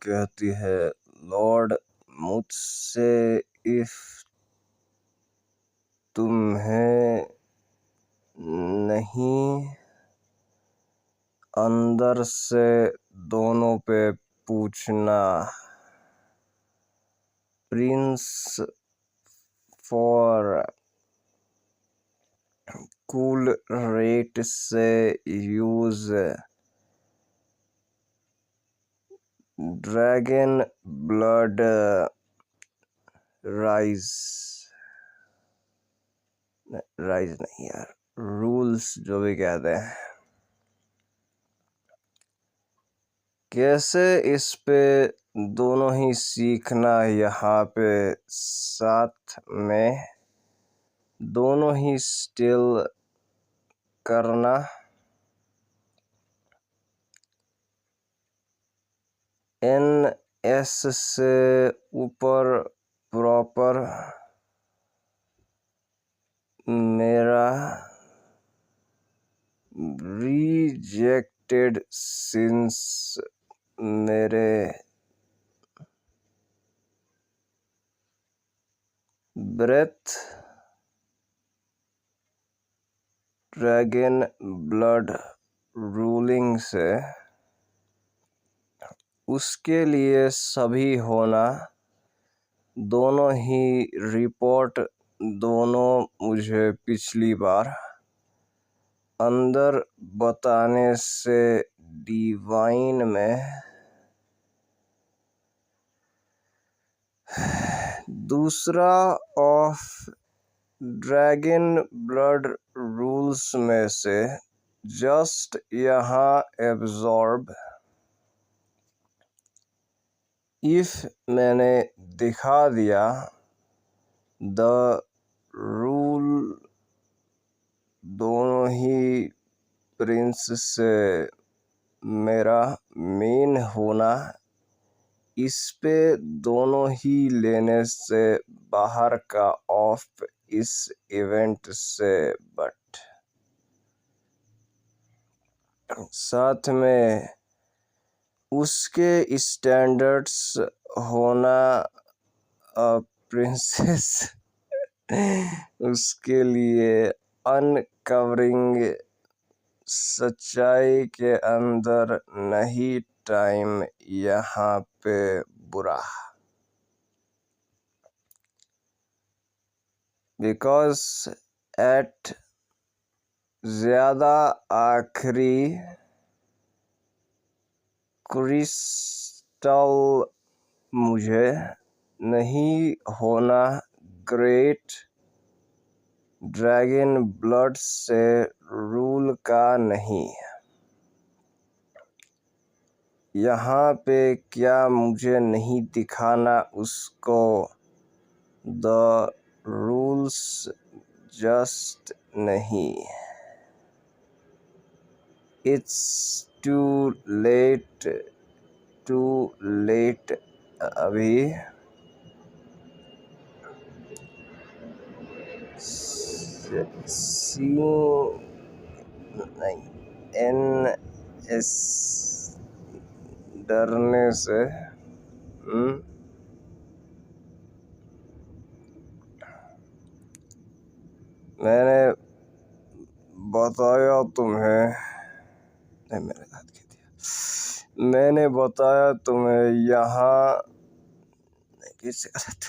कहती है, लॉर्ड, मुझसे इफ तुम्हें नहीं अंदर से दोनों पे पूछना। प्रिंस फॉर कूल रेट से यूज ड्रैगन ब्लड राइज नहीं यार, रूल्स जो भी कहते हैं, कैसे इस पे दोनों ही सीखना। यहाँ पे साथ में दोनों ही स्टिल करना। NS से ऊपर प्रॉपर मेरा रिजेक्टेड सिंस मेरे ब्रेथ ड्रैगन ब्लड रूलिंग से उसके लिए सभी होना। दोनों ही रिपोर्ट दोनों मुझे पिछली बार अंदर बताने से डिवाइन में दूसरा ऑफ ड्रैगन ब्लड रूल्स में से जस्ट यहाँ एब्जॉर्ब इफ मैंने दिखा दिया द रूल दोनों ही प्रिंस से मेरा मेन होना, इस पे दोनों ही लेने से बाहर का ऑफ इस इवेंट से, बट साथ में उसके स्टैंडर्ड्स होना प्रिंसेस उसके लिए अनकवरिंग सच्चाई के अंदर नहीं टाइम यहाँ पे बुरा, बिकॉज एट ज़्यादा आखिरी क्रिस्टल मुझे नहीं होना ग्रेट ड्रैगन ब्लड से रूल का नहीं। यहाँ पे क्या मुझे नहीं दिखाना उसको द रूल्स जस्ट नहीं। इट्स टू लेट अभी नहीं, NS डरने से मैंने बताया तुम्हें, नहीं मेरे हाथ खींच दिया, मैंने बताया तुम्हें यहाँ नहीं, फिर से गलत,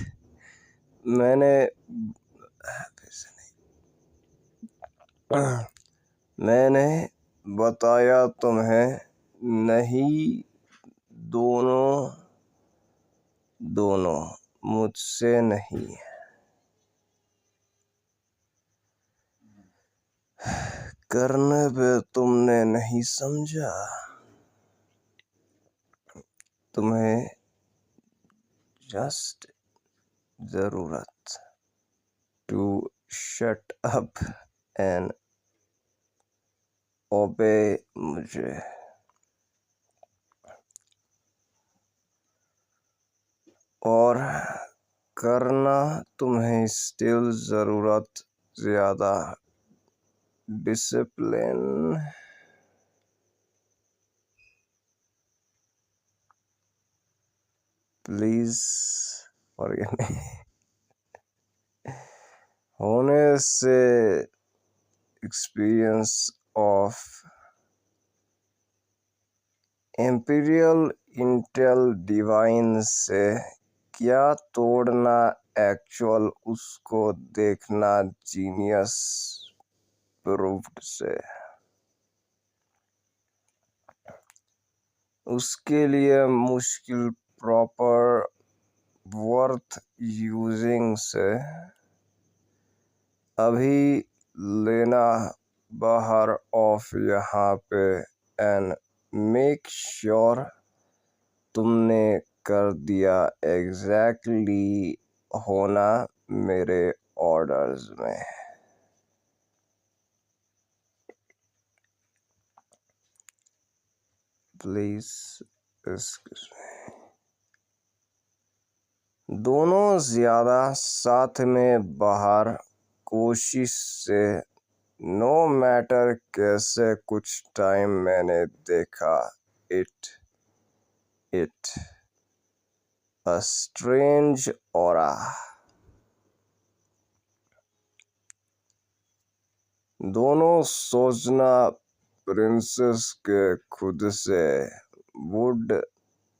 मैंने फिर से नहीं, मैंने बताया तुम्हें नहीं, दोनों मुझसे नहीं। करने पे तुमने नहीं समझा, तुम्हें जस्ट जरूरत टू शट अप एंड ओबे मुझे, और करना तुम्हें स्टिल जरूरत ज्यादा डिसिप्लिन प्लीज फॉरगिव मी। होने से experience of imperial Intel divine से क्या तोड़ना एक्चुअल उसको देखना जीनियस प्रूव्ड से उसके लिए मुश्किल प्रॉपर वर्थ यूजिंग से अभी लेना बाहर ऑफ यहाँ पे एंड मेक श्योर तुमने कर दिया एग्जैक्टली होना मेरे ऑर्डर्स में। Please excuse me. दोनों ज़्यादा साथ में बाहर कोशिश से नो मैटर कैसे कुछ टाइम मैंने देखा इट अ स्ट्रेंज ऑरा। दोनों सोचना प्रिंसेस के खुद से वुड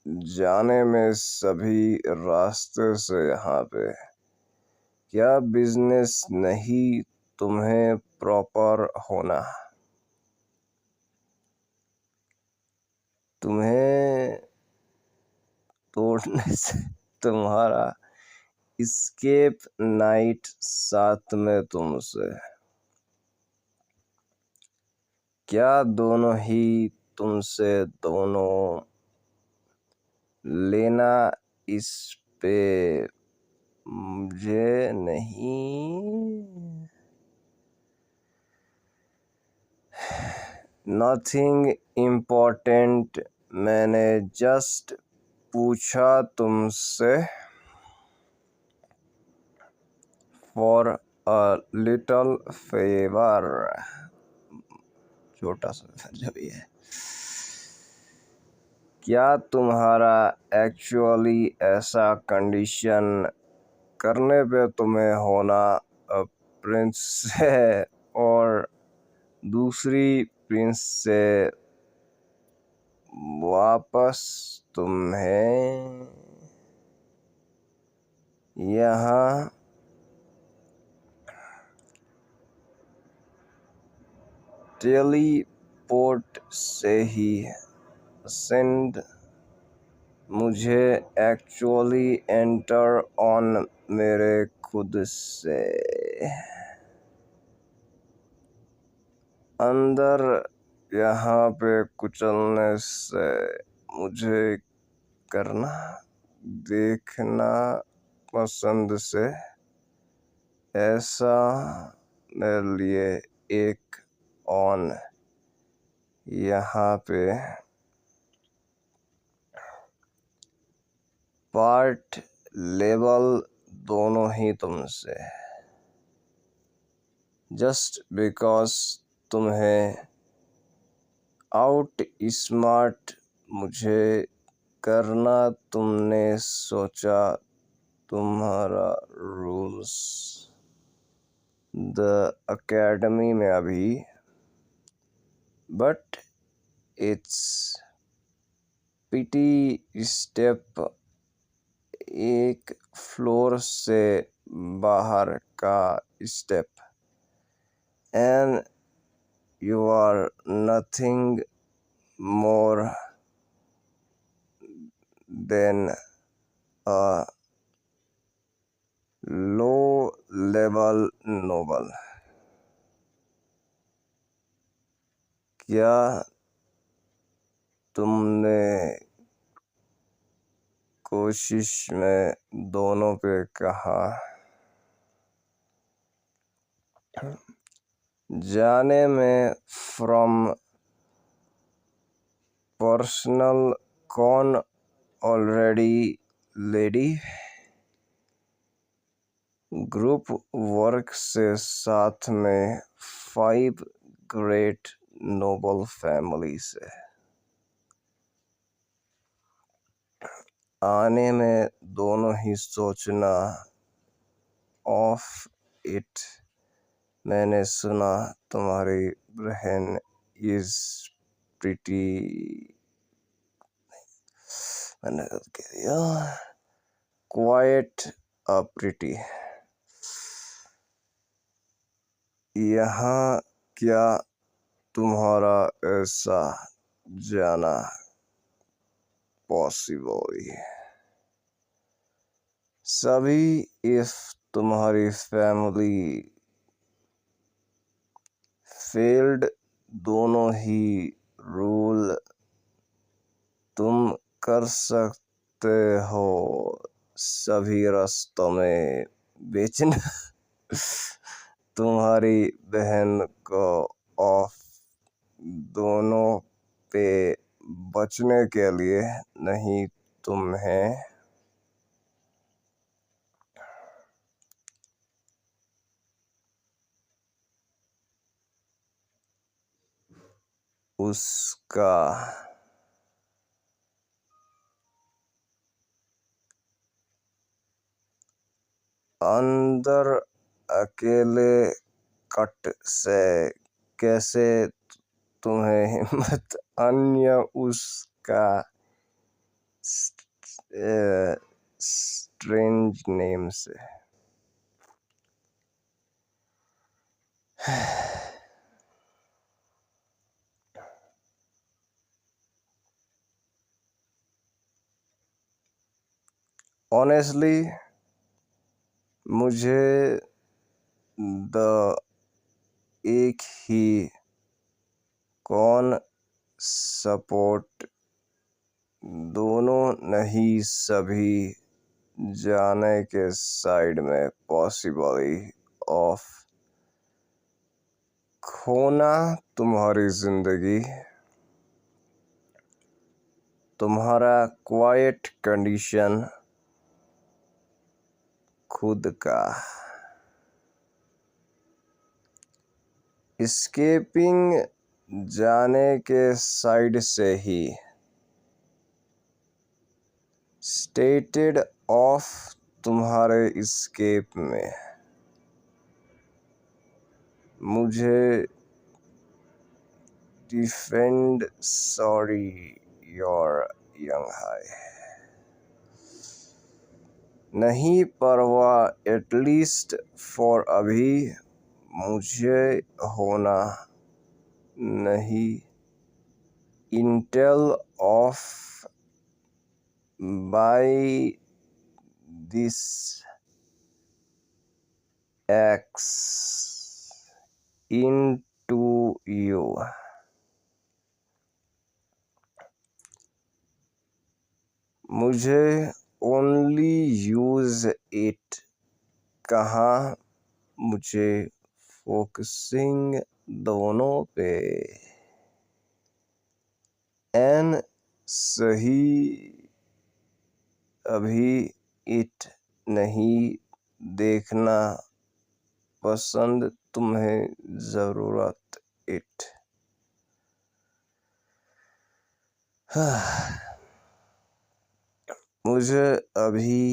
जाने में सभी रास्ते से यहाँ पे क्या बिजनेस नहीं तुम्हें प्रॉपर होना। तुम्हें तोड़ने से तुम्हारा एस्केप नाइट साथ में तुमसे क्या दोनों ही तुमसे दोनों लेना इस पे मुझे नहीं। नथिंग इम्पोर्टेंट मैंने जस्ट पूछा तुमसे फॉर अ लिटल फेवर। छोटा सा जो भी है क्या तुम्हारा एक्चुअली ऐसा कंडीशन करने पे तुम्हें होना प्रिंस से और दूसरी प्रिंस से वापस तुम्हें यहाँ टेलीपोर्ट से ही सेंड मुझे एक्चुअली एंटर ऑन मेरे खुद से अंदर यहाँ पे कुचलने से मुझे करना देखना पसंद से ऐसा मेरे लिए एक ऑन यहाँ पे पार्ट लेवल दोनों ही तुमसे जस्ट बिकॉज तुम्हें आउट स्मार्ट मुझे करना तुमने सोचा तुम्हारा रूल्स द एकेडमी में अभी बट इट्स पिटी स्टेप एक फ्लोर से बाहर का step and you are nothing more than a low level noble. क्या तुमने कोशिश में दोनों पे कहा जाने में फ्रॉम पर्सनल कौन ऑलरेडी लेडी ग्रुप वर्क से साथ में 5 ग्रेट नोबल फैमिली से आने में दोनों ही सोचना ऑफ इट। मैंने सुना तुम्हारी बहन इज प्रिटी। मैंने कह दिया क्वाइट अ प्रिटी। यहाँ क्या तुम्हारा ऐसा जाना पॉसिबल? सभी इफ तुम्हारी फैमिली फेल्ड, दोनों ही रूल तुम कर सकते हो सभी रास्तों में बेचना। तुम्हारी बहन को ऑफ दोनों पे बचने के लिए नहीं, तुम्हें उसका अंदर अकेले कट से कैसे तुम्हें हिम्मत अन्य उसका स्ट्रेंज नेम से। ऑनेस्टली मुझे द एक ही कौन सपोर्ट दोनों नहीं, सभी जाने के साइड में पॉसिबली ऑफ खोना तुम्हारी जिंदगी, तुम्हारा क्वाइट कंडीशन खुद का एस्केपिंग जाने के साइड से ही स्टेटेड ऑफ तुम्हारे एस्केप में मुझे defend sorry your young high नहीं परवाह एटलीस्ट फॉर अभी मुझे होना नहीं intel off by this ex into you. मुझे ओनली यूज इट कहाँ, मुझे फोकसिंग दोनों पे एन सही अभी इट नहीं देखना पसंद तुम्हें जरूरत इट। मुझे अभी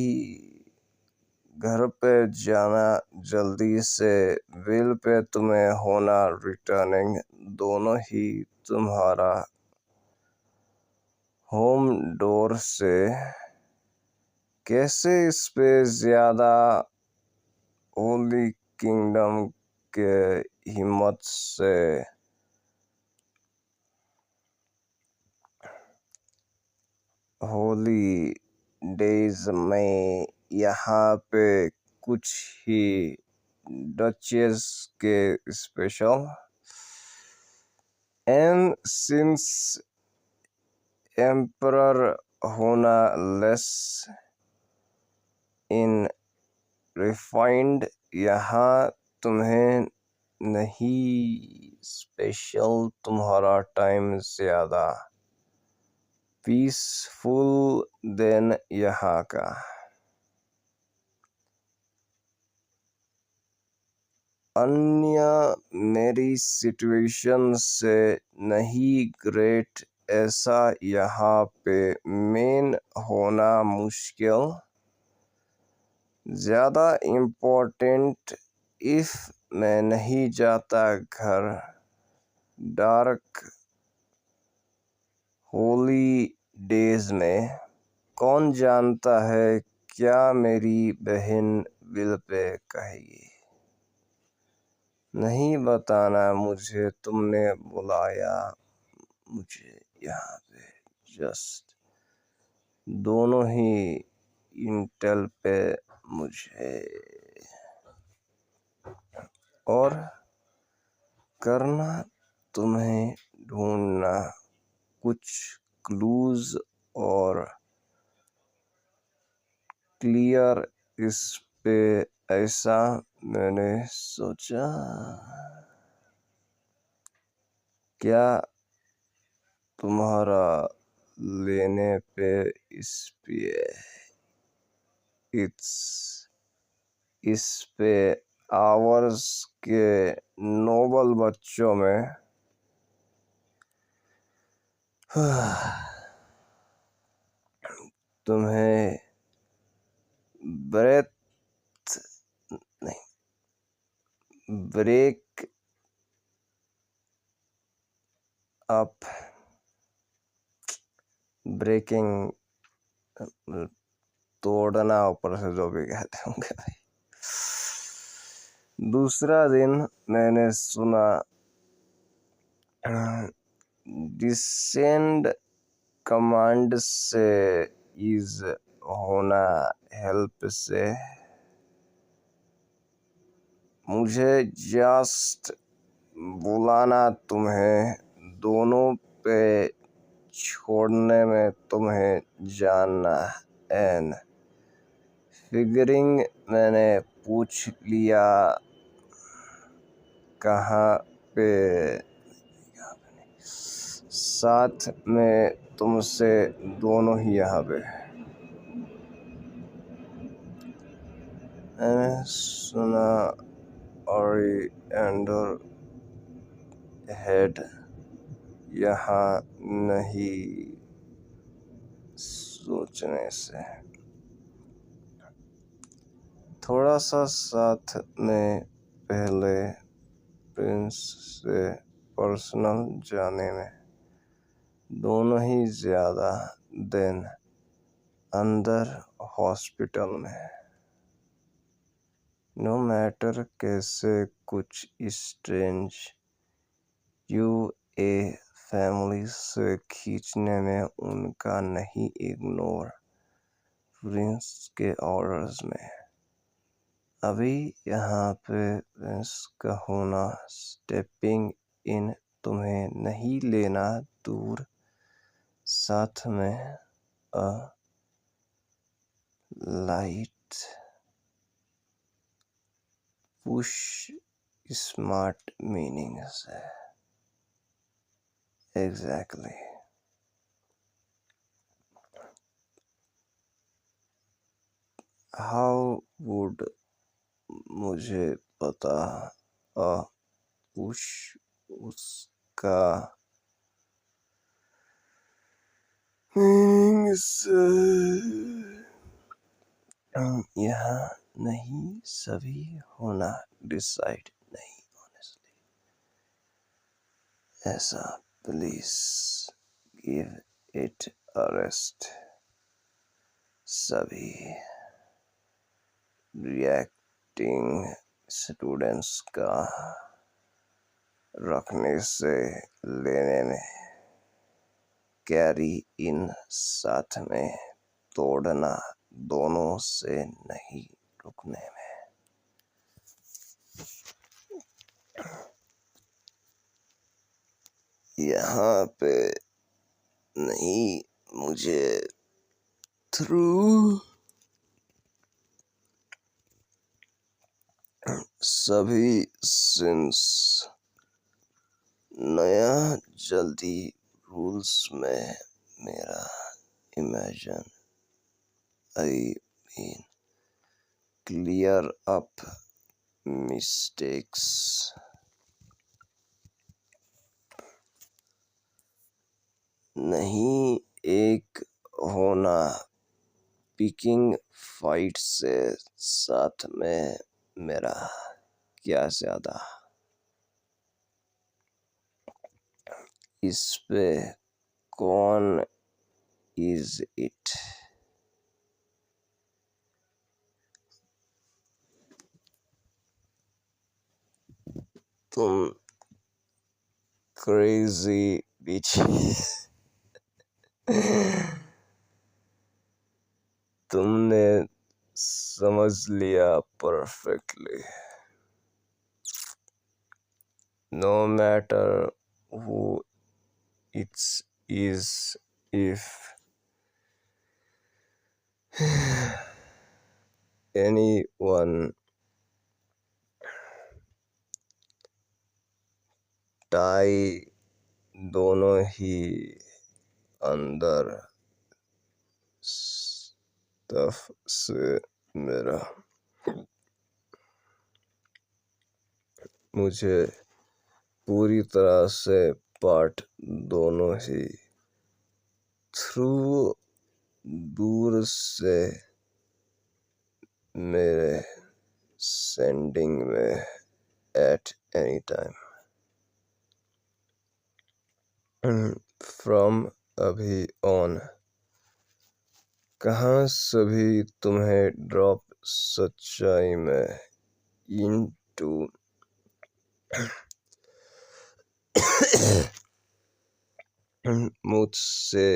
घर पे जाना जल्दी से, विल पे तुम्हें होना रिटर्निंग, दोनों ही तुम्हारा होम डोर से कैसे इस पे ज्यादा होली किंगडम के हिम्मत से होली डेज में यहाँ पे कुछ ही डचेस के स्पेशल एंड सिंस एम्परर होना लेस इन रिफाइंड, यहाँ तुम्हें नहीं स्पेशल, तुम्हारा टाइम ज्यादा पीसफुल देन यहाँ का। अन्य मेरी सिचुएशन से नहीं ग्रेट ऐसा यहाँ पे मेन होना मुश्किल, ज़्यादा इम्पोर्टेंट। इफ मैं नहीं जाता घर डार्क हॉलीडेज में, कौन जानता है क्या मेरी बहन विल पे कहेगी। नहीं बताना मुझे तुमने बुलाया मुझे यहाँ पे, जस्ट दोनों ही इंटेल पे मुझे, और करना तुम्हें ढूंढना कुछ क्लूज और क्लियर इस पे, ऐसा मैंने सोचा। क्या तुम्हारा लेने पे इस पे, इस पे आवर्स के नोबल बच्चों में तुम्हें ब्रेथ नहीं, ब्रेक अप, ब्रेकिंग तोड़ना, ऊपर से जो भी कहते होंगे भाई। दूसरा दिन मैंने सुना डिसेंड कमांड से इज होना हेल्प से, मुझे जस्ट बुलाना तुम्हें दोनों पे छोड़ने में तुम्हें जानना, एंड फिगरिंग मैंने पूछ लिया कहाँ पे, साथ में तुमसे दोनों ही यहाँ पे। मैंने सुना ओरिएंडर हेड यहाँ नहीं, सोचने से थोड़ा सा साथ में, पहले प्रिंस से पर्सनल जाने में, दोनों ही ज़्यादा दिन अंदर हॉस्पिटल में। नो मैटर कैसे कुछ स्ट्रेंज यूए फैमिली से खींचने में उनका नहीं इग्नोर, प्रिंस के ऑर्डर्स में। अभी यहाँ पे प्रिंस का होना स्टेपिंग इन, तुम्हें नहीं लेना दूर, साथ में अ लाइट पुश स्मार्ट मीनिंग्स है। एग्जैक्टली हाउ वुड, मुझे पता, अ पुश उसका मीनिंग्स यहाँ नहीं सभी होना, डिसाइड नहीं ऑनेस्टली, ऐसा please give it a rest, सभी रिएक्टिंग स्टूडेंट्स का रखने से लेने में, कैरी इन साथ में, तोड़ना दोनों से नहीं, रुकने में। यहाँ पे नहीं, मुझे थ्रू सभी सिंस, नया जल्दी रूल्स में मेरा imagine, I mean clear up mistakes, नहीं एक होना पिकिंग फाइट से साथ में मेरा क्या ज्यादा। इस पे कौन इज इट। तुम क्रेजी बिच। तुमने समझ लिया perfectly. No matter who it's is if anyone tie दोनों ही अंदर तफ से मेरा। मुझे पूरी तरह से पार्ट दोनों ही थ्रू दूर से मेरे सेंडिंग में एट एनी टाइम। फ्रॉम अभी ऑन कहाँ सभी तुम्हें ड्रॉप सच्चाई में इनटू मुझसे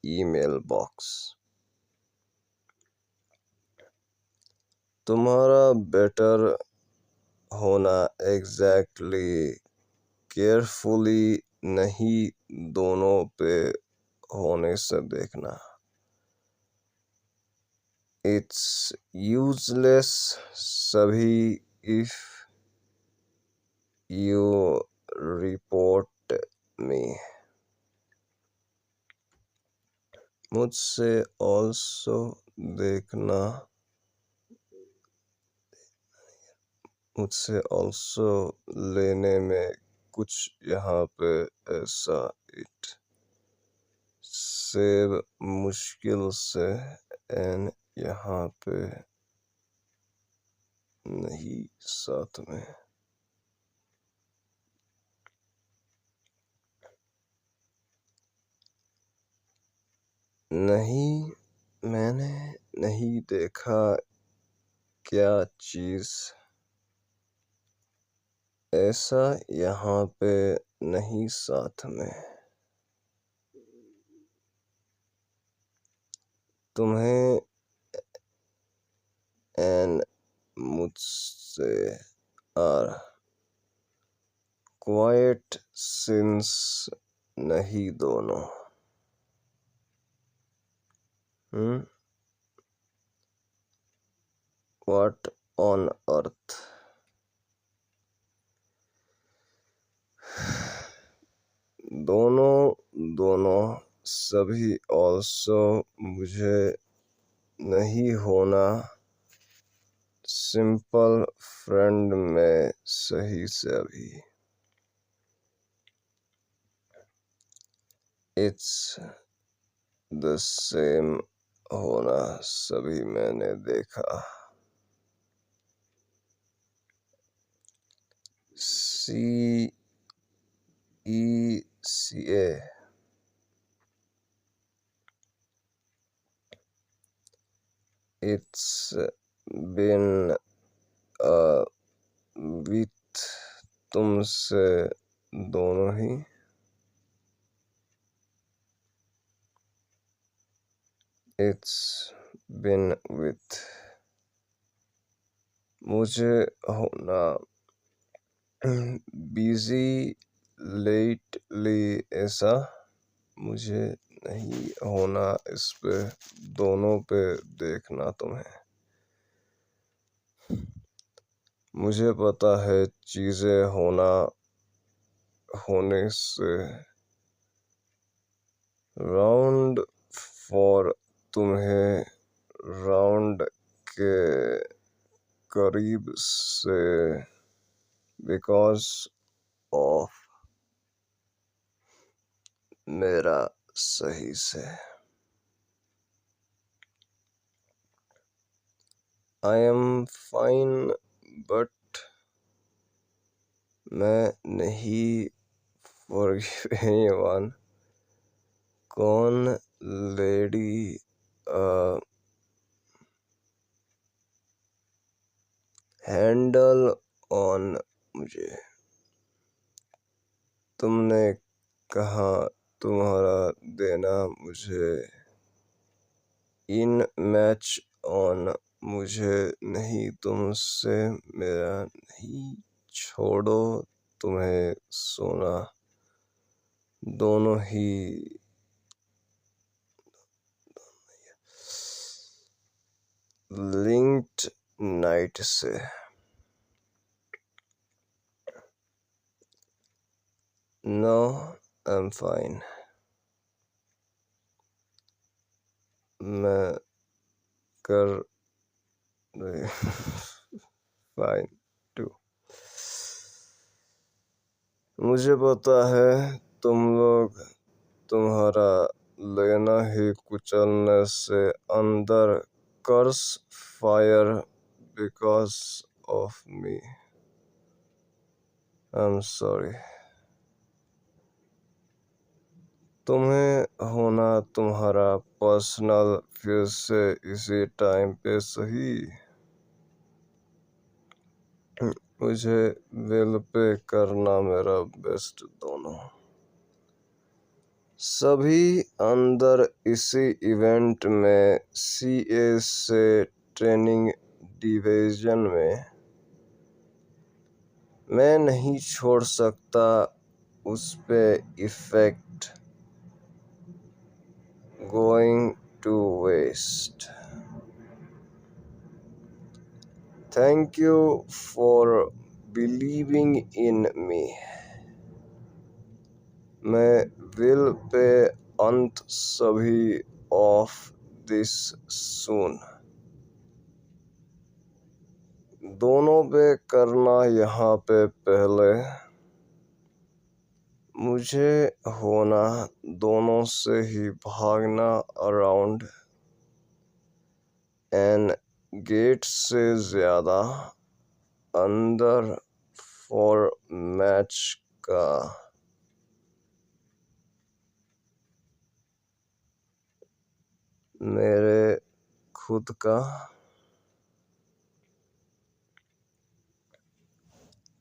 ईमेल बॉक्स। तुम्हारा बेटर होना एग्जैक्टली केयरफुली नहीं दोनों पे होने से देखना। इट्स यूजलेस सभी इफ यू रिपोर्ट मी। मुझसे ऑल्सो देखना। मुझसे ऑल्सो लेने में कुछ यहाँ पे ऐसा इट सेव मुश्किल से एन यहाँ पे नहीं साथ में। नहीं मैंने नहीं देखा क्या चीज ऐसा यहाँ पे नहीं साथ में। तुम्हें एन मुझसे आर क्वाइट सिंस नहीं दोनों। What on earth. दोनों सभी ऑल्सो मुझे नहीं होना सिंपल फ्रेंड में सही से अभी। इट्स द सेम होना सभी मैंने देखा। CECA It's been with तुमसे दोनों ही। It's been with मुझे होना बिजी लेटली ऐसा। मुझे नहीं होना इस पे दोनों पे देखना तुम्हें। मुझे पता है चीजें होने से राउंड फॉर तुम्हें राउंड के करीब से बिकॉज ऑफ मेरा सही से। आई एम फाइन बट मैं नहीं फॉरगिव एनीवन। कौन लेडी हैंडल ऑन मुझे। तुमने कहा तुम्हारा देना मुझे इन मैच ऑन मुझे नहीं तुमसे मेरा नहीं। छोड़ो तुम्हें सोना दोनों ही लिंक्ड नाइट से। No I am fine. मैं कर फाइन टू। मुझे पता है तुम लोग तुम्हारा लेना ही कुचलने से अंदर curse fire because of me. I am sorry. तुम्हें होना तुम्हारा पर्सनल फिर से इसी टाइम पे सही। मुझे बिल पे करना मेरा बेस्ट दोनों। सभी अंदर इसी इवेंट में सीए से ट्रेनिंग डिवीजन में। मैं नहीं छोड़ सकता उस पे effect going to waste. Thank you for believing in me. मैं विल पे अंत सभी ऑफ दिस सून। दोनों पे करना यहाँ पे पहले। मुझे होना दोनों से ही भागना अराउंड एन गेट से ज्यादा अंदर फॉर मैच का। मेरे खुद का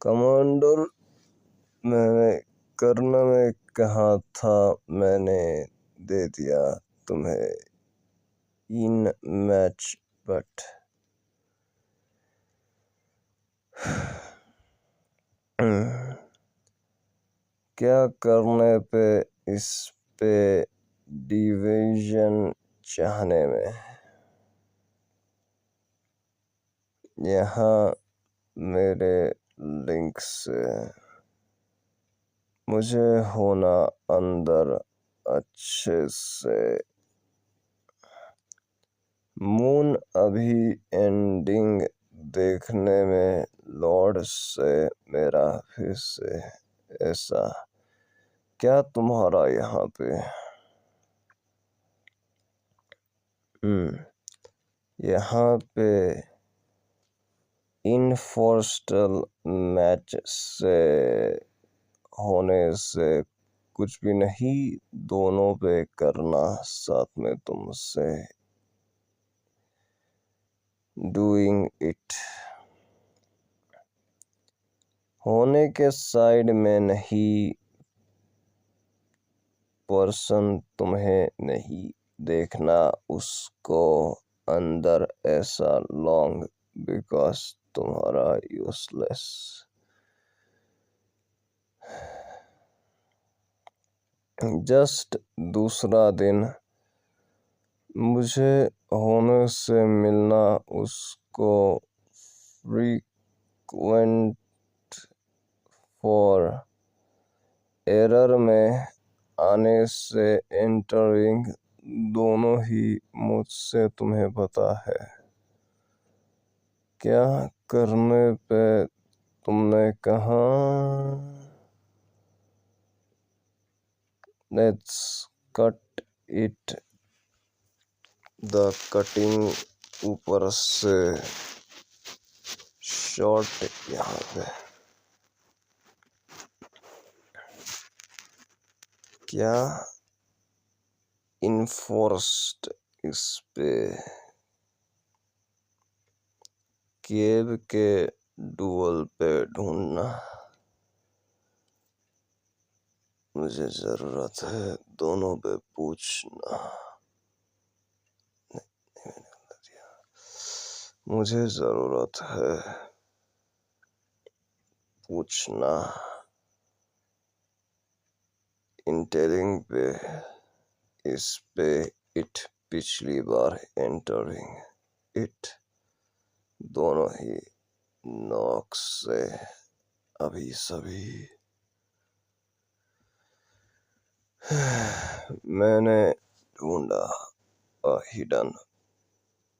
कमांडर मैंने करने में कहा था मैंने दे दिया तुम्हें इन मैच बट क्या करने पे इस पे डिवीजन चाहने में। यहाँ मेरे लिंक से मुझे होना अंदर अच्छे से। मून अभी एंडिंग देखने में लॉर्ड से मेरा फिर से ऐसा क्या तुम्हारा यहाँ पे। यहाँ पे इनफोर्स्टल मैच से होने से कुछ भी नहीं। दोनों पे करना साथ में तुमसे डूइंग इट। होने के साइड में नहीं पर्सन तुम्हें नहीं देखना उसको अंदर ऐसा लॉन्ग बिकॉज तुम्हारा यूजलेस। जस्ट दूसरा दिन मुझे होने से मिलना उसको फ्रीक्वेंट फॉर एरर में आने से एंटरिंग दोनों ही मुझसे तुम्हें पता है। क्या करने पे तुमने कहा let's cut it the cutting ऊपर से शॉर्ट यहाँ पे। क्या इन्फोर्स्ड इस पे केव के डुअल पे ढूंढना। मुझे जरूरत है दोनों पे पूछना। मुझे जरूरत है पूछना। इंटरिंग पे इस पे इट पिछली बार एंटरिंग इट दोनों ही नॉक से अभी सभी। मैंने ढूंढा अ हिडन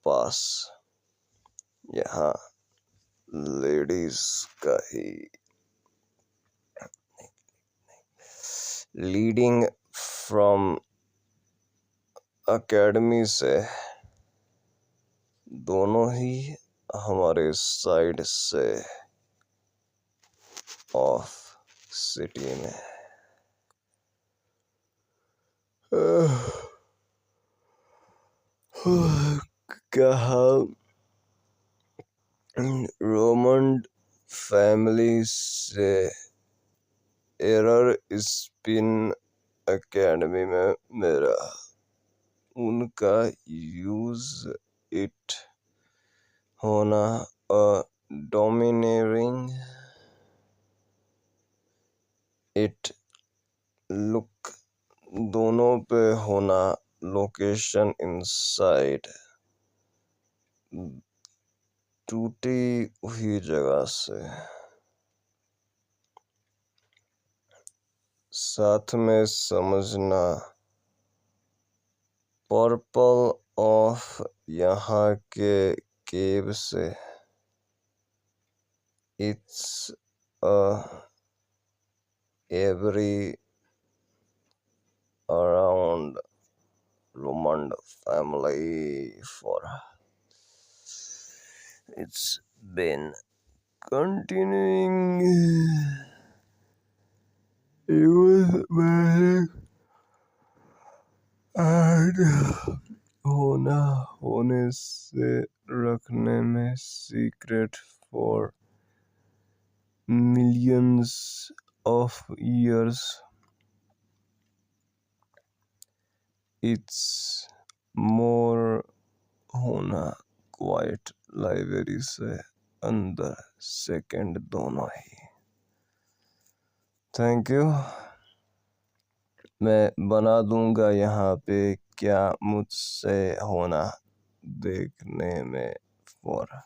पास। यहाँ लेडीज का ही लीडिंग फ्रॉम एकेडमी से दोनों ही हमारे साइड से ऑफ सिटी में। कहा रोमंड फैमिली से एरर स्पिन एकेडमी में मेरा उनका यूज इट होना डोमिनेरिंग इट लुक दोनों पे होना लोकेशन इनसाइड टूटी हुई जगह से साथ में समझना पर्पल ऑफ यहाँ के केव से इट्स एवरी अराउंड रोमंड family for it's been continuing use magic and होने से रखने में secret for millions of years. It's more होना क्वाइट लाइब्रेरी से अंदर सेकंड दोनों ही। Thank you. मैं बना दूंगा यहाँ पे क्या मुझसे होना देखने में फॉर।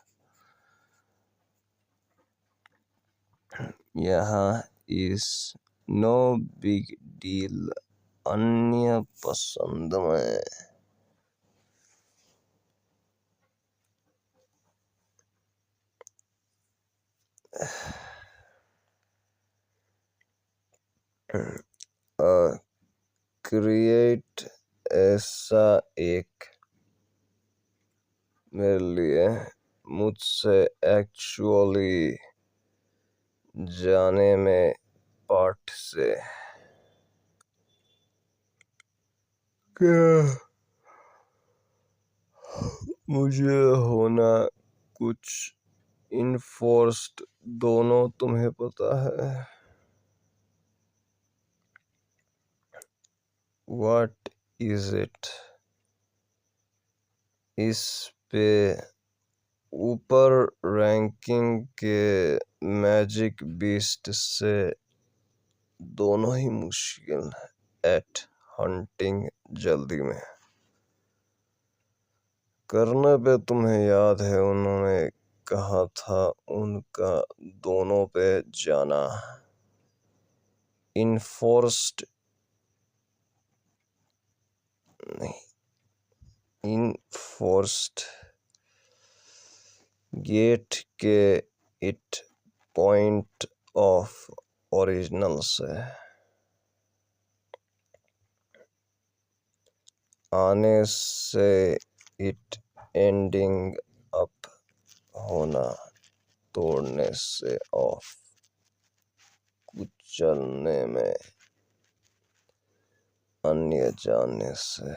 यहाँ इस नो बिग डील अन्य पसंद में क्रिएट ऐसा एक मेरे लिए मुझसे एक्चुअली जाने में पार्ट से क्या मुझे होना कुछ इन्फोर्स्ड दोनों तुम्हें पता है। व्हाट इज इट इस पे ऊपर रैंकिंग के मैजिक बीस्ट से दोनों ही मुश्किल एट हंटिंग जल्दी में करने पे। तुम्हें याद है उन्होंने कहा था उनका दोनों पे जाना इन्फोर्स्ड नहीं इनफोर्स्ड गेट के इट पॉइंट ऑफ ओरिजिनल से आने से इट एंडिंग अप होना, तोड़ने से ऑफ, कुचलने में, अन्य जाने से,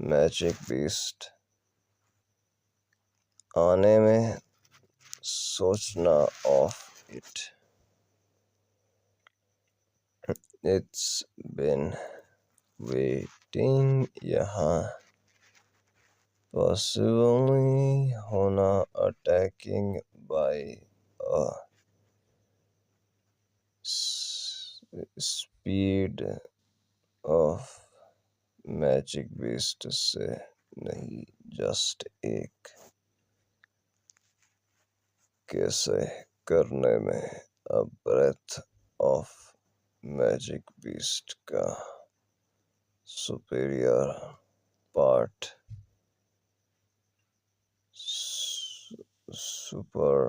मैजिक बीस्ट, आने में, सोचना of it, it's been waiting यहाँ, पॉसिबली होना, attacking by a speed of, magic beast से नहीं, जस्ट एक, कैसे करने में, a breath of, magic beast का सुपीरियर पार्ट, सुपर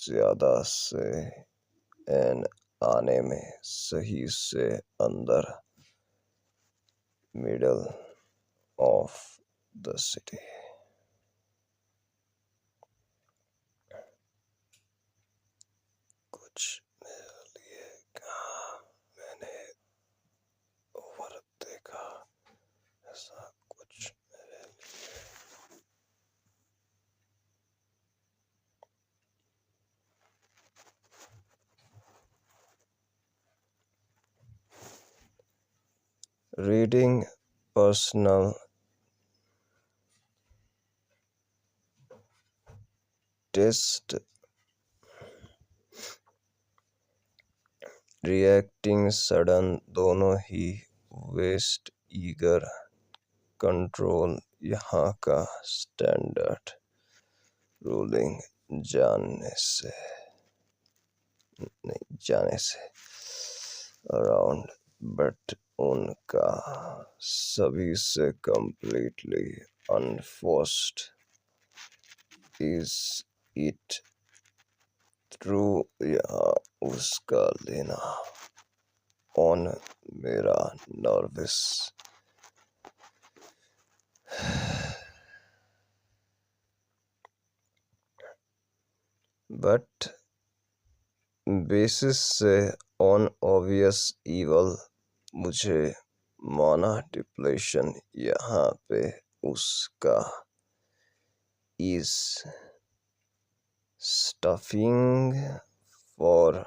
ज्यादा से, एन आने में, सही से, अंदर, मिडल ऑफ द सिटी। कुछ मेरे लिए कहा, मैंने ओवर देखा, ऐसा कुछ मेरे लिए। Reading personal test, reacting sudden, दोनों ही, वेस्ट ईगर, कंट्रोल, यहाँ का स्टैंडर्ड, रूलिंग, जानने से, नहीं जाने से, अराउंड, बट उनका, सभी से, completely, unforced, is it true, यहाँ उसका लेना, ऑन, मेरा, नर्वस, बट बेसिस से, ऑन ऑब्वियस इवल, मुझे माना, डिप्लेशन, यहाँ पे उसका, is stuffing for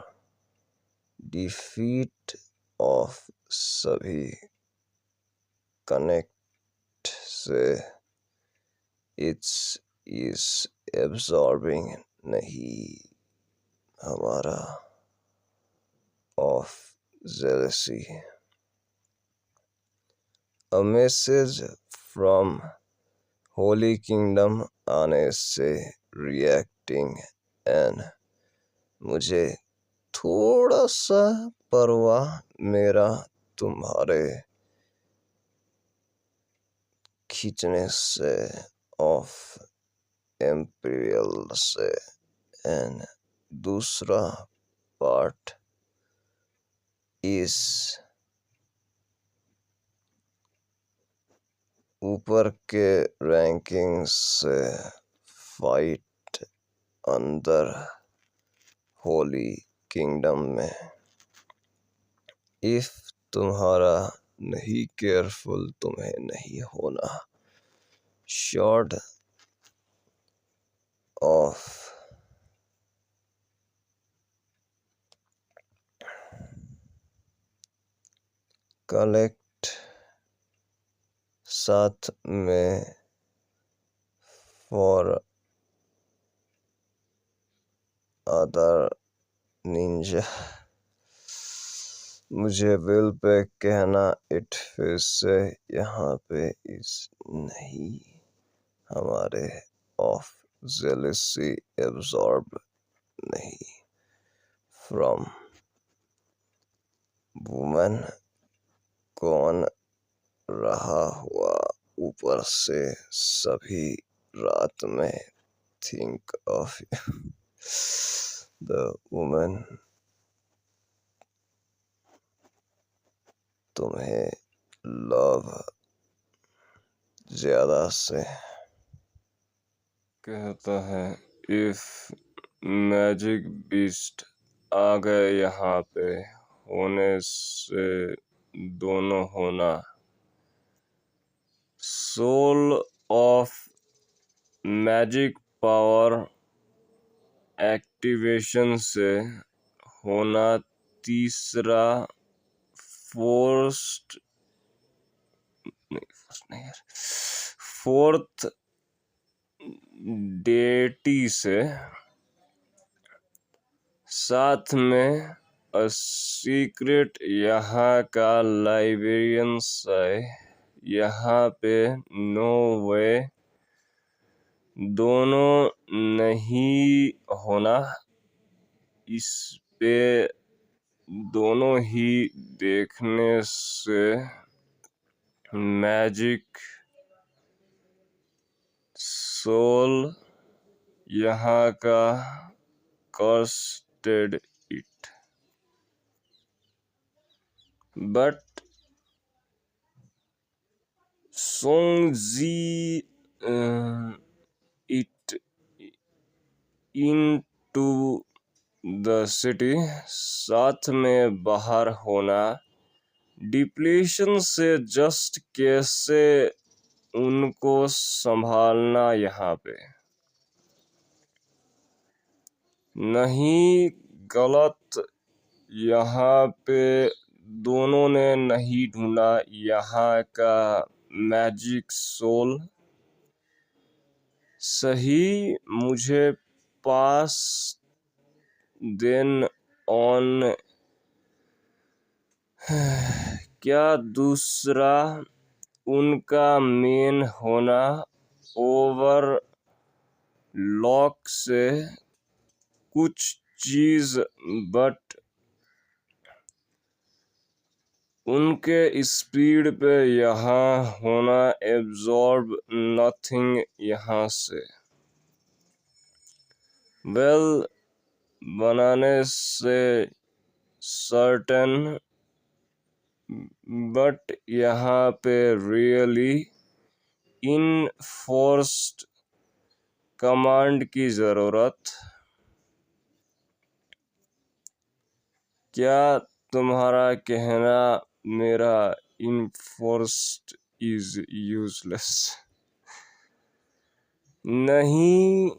defeat of, सभी, कनेक्ट से, इट्स इज एब्सॉर्बिंग, नहीं, हमारा, of jealousy, a message from Holi kingdom, आने से, रिएक्टिंग, एन, मुझे थोड़ा सा परवाह, मेरा, तुम्हारे, खींचने से, ऑफ, एम्पीरियल से, एन, दूसरा पार्ट, इस, ऊपर के रैंकिंग से, फाइट, अंदर, होली किंगडम में, इफ तुम्हारा नहीं केयरफुल, तुम्हें नहीं होना, शॉर्ट ऑफ, कलेक्ट, साथ में, फॉर अदर निंजा, मुझे बिल पे कहना, इट फिर से, यहाँ पे, इस नहीं, हमारे, ऑफ, जेलसी, एब्सॉर्ब, नहीं, फ्रॉम, वुमन, कौन, रहा हुआ, ऊपर से, सभी, रात में, think of you, the woman, तुम्हें लव ज्यादा से कहता है इफ मैजिक बीस्ट आ गए यहाँ पे, होने से दोनों होना, soul of magic power activation से होना, तीसरा फोर्थ डेटी से, साथ में अ सीक्रेट यहाँ का लाइब्रेरियन है, यहाँ पे नो वे दोनों नहीं होना, इस पे दोनों ही देखने से मैजिक सोल यहाँ का कर्स्टेड इट, बट सोंगजी it into the city, साथ में बाहर होना, डिप्लीशन से जस्ट कैसे उनको संभालना, यहाँ पे नहीं गलत, यहाँ पे दोनों ने नहीं ढूंढा यहाँ का मैजिक सोल, सही मुझे पास देन ऑन, क्या दूसरा उनका मेन होना, ओवर लॉक से कुछ चीज, बट उनके स्पीड पे यहाँ होना, एब्जॉर्ब नथिंग यहाँ से, वेल बनाने से सर्टेन, बट यहाँ पे रियली इनफोर्स्ड कमांड की जरूरत, क्या तुम्हारा कहना मेरा इनफोर्स्ड इज यूजलेस, नहीं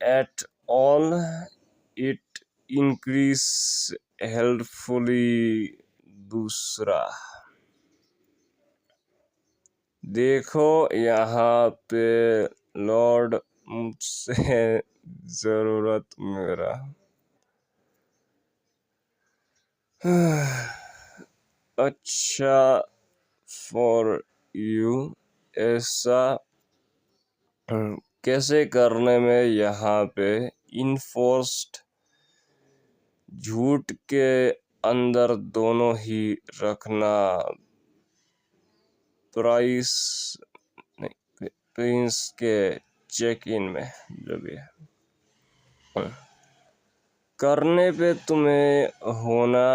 एट ऑल, इट इंक्रीज हेल्पफुली, दूसरा देखो यहाँ पे लॉर्ड मुझसे जरूरत मेरा, अच्छा फॉर यू, ऐसा कैसे करने में यहाँ पे इनफोर्स्ड झूठ के अंदर दोनों ही रखना, प्राइस नहीं प्रिंस के चेक इन में जो भी है करने पे तुम्हें होना,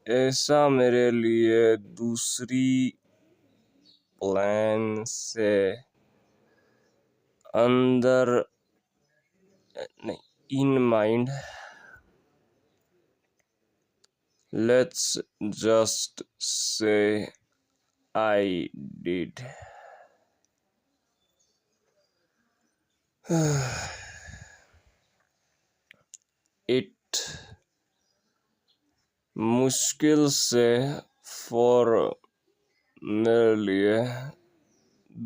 ऐसा मेरे लिए दूसरी प्लान से अंदर नहीं, in mind, let's just say I did, it मुश्किल से फॉर मेरे लिए,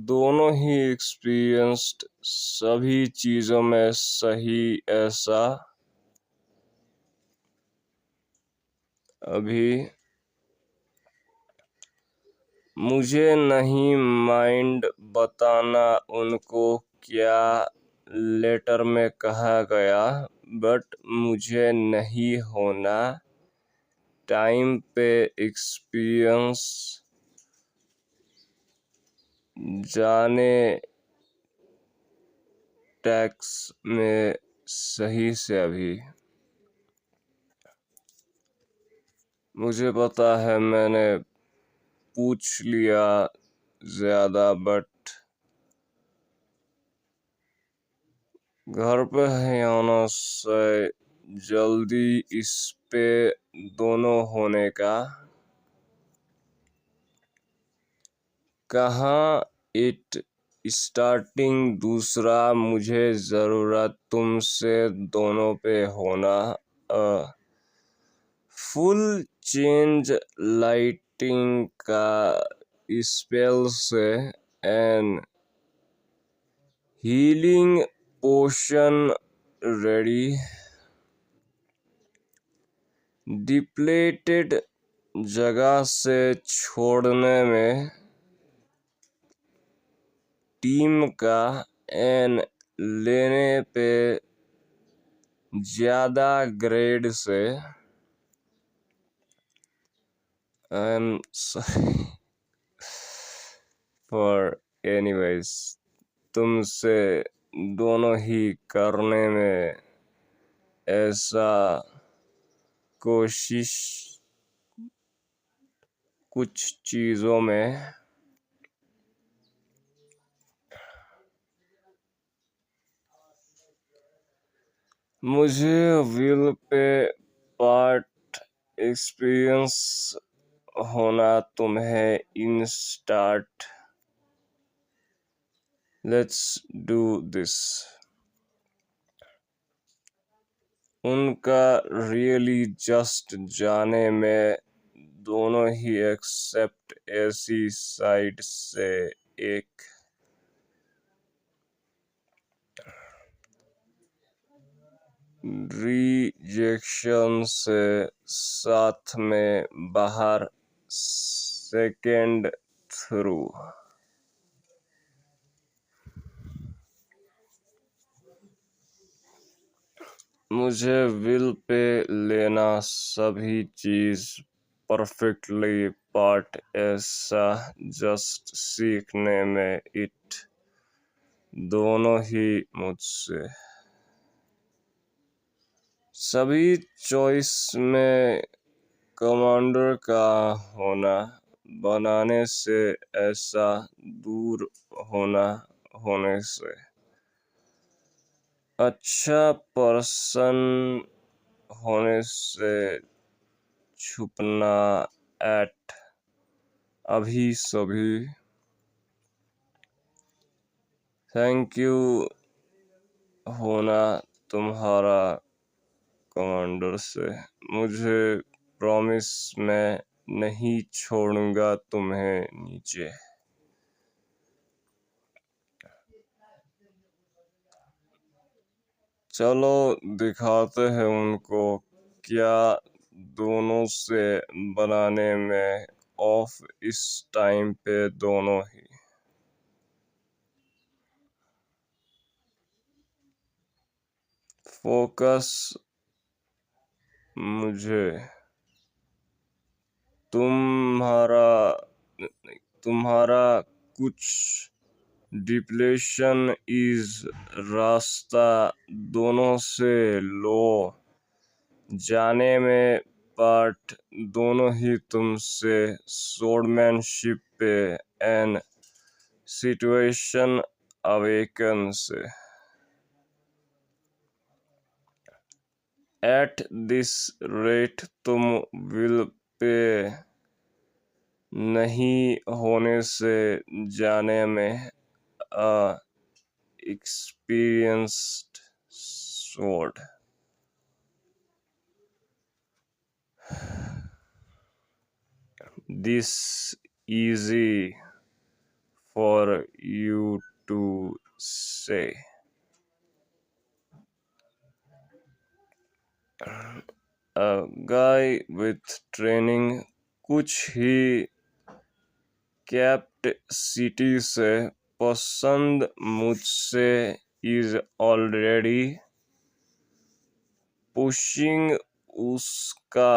दोनों ही एक्सपीरियंस्ड सभी चीजों में सही, ऐसा अभी मुझे नहीं माइंड बताना उनको क्या लेटर में कहा गया, बट मुझे नहीं होना टाइम पे एक्सपीरियंस जाने टैक्स में सही से, अभी मुझे पता है मैंने पूछ लिया ज्यादा, बट घर पे है आना से जल्दी इस पे दोनों होने का। कहाँ इट स्टार्टिंग, दूसरा मुझे जरूरत तुमसे दोनों पे होना। फुल चेंज लाइटिंग का स्पेल से एन हीलिंग पोशन रेडी। डिप्लेटेड जगह से छोड़ने में टीम का एन लेने पे ज्यादा ग्रेड से। आई एम सॉरी फॉर एनीवेज, तुमसे दोनों ही करने में ऐसा कोशिश कुछ चीजों में मुझे विल पे पार्ट एक्सपीरियंस होना तुम्हें in start. Let's do this. उनका रियली जस्ट जाने में दोनों ही एक्सेप्ट ऐसी साइड से एक रिजेक्शन से साथ में बाहर सेकेंड थ्रू। मुझे विल पे लेना सभी चीज परफेक्टली पार्ट ऐसा जस्ट सीखने में इट दोनों ही मुझसे सभी चॉइस में कमांडर का होना बनाने से ऐसा दूर होना होने से अच्छा पर्सन होने से छुपना एट अभी सभी। थैंक यू होना तुम्हारा कमांडर से। मुझे प्रॉमिस मैं नहीं छोड़ूंगा तुम्हें नीचे। चलो दिखाते हैं उनको क्या दोनों से बनाने में ऑफ इस टाइम पे दोनों ही। फोकस मुझे तुम्हारा कुछ डिप्लेशन इज रास्ता दोनों से लो जाने में पार्ट दोनों ही तुमसे स्वॉर्डमैनशिप पे एन सिचुएशन अवेकन से। एट दिस रेट तुम विल पे नहीं होने से जाने में experienced sword. This easy for you to say. A guy with training कुछ ही कैप्ट सिटी से पसंद मुझसे is already पुशिंग उसका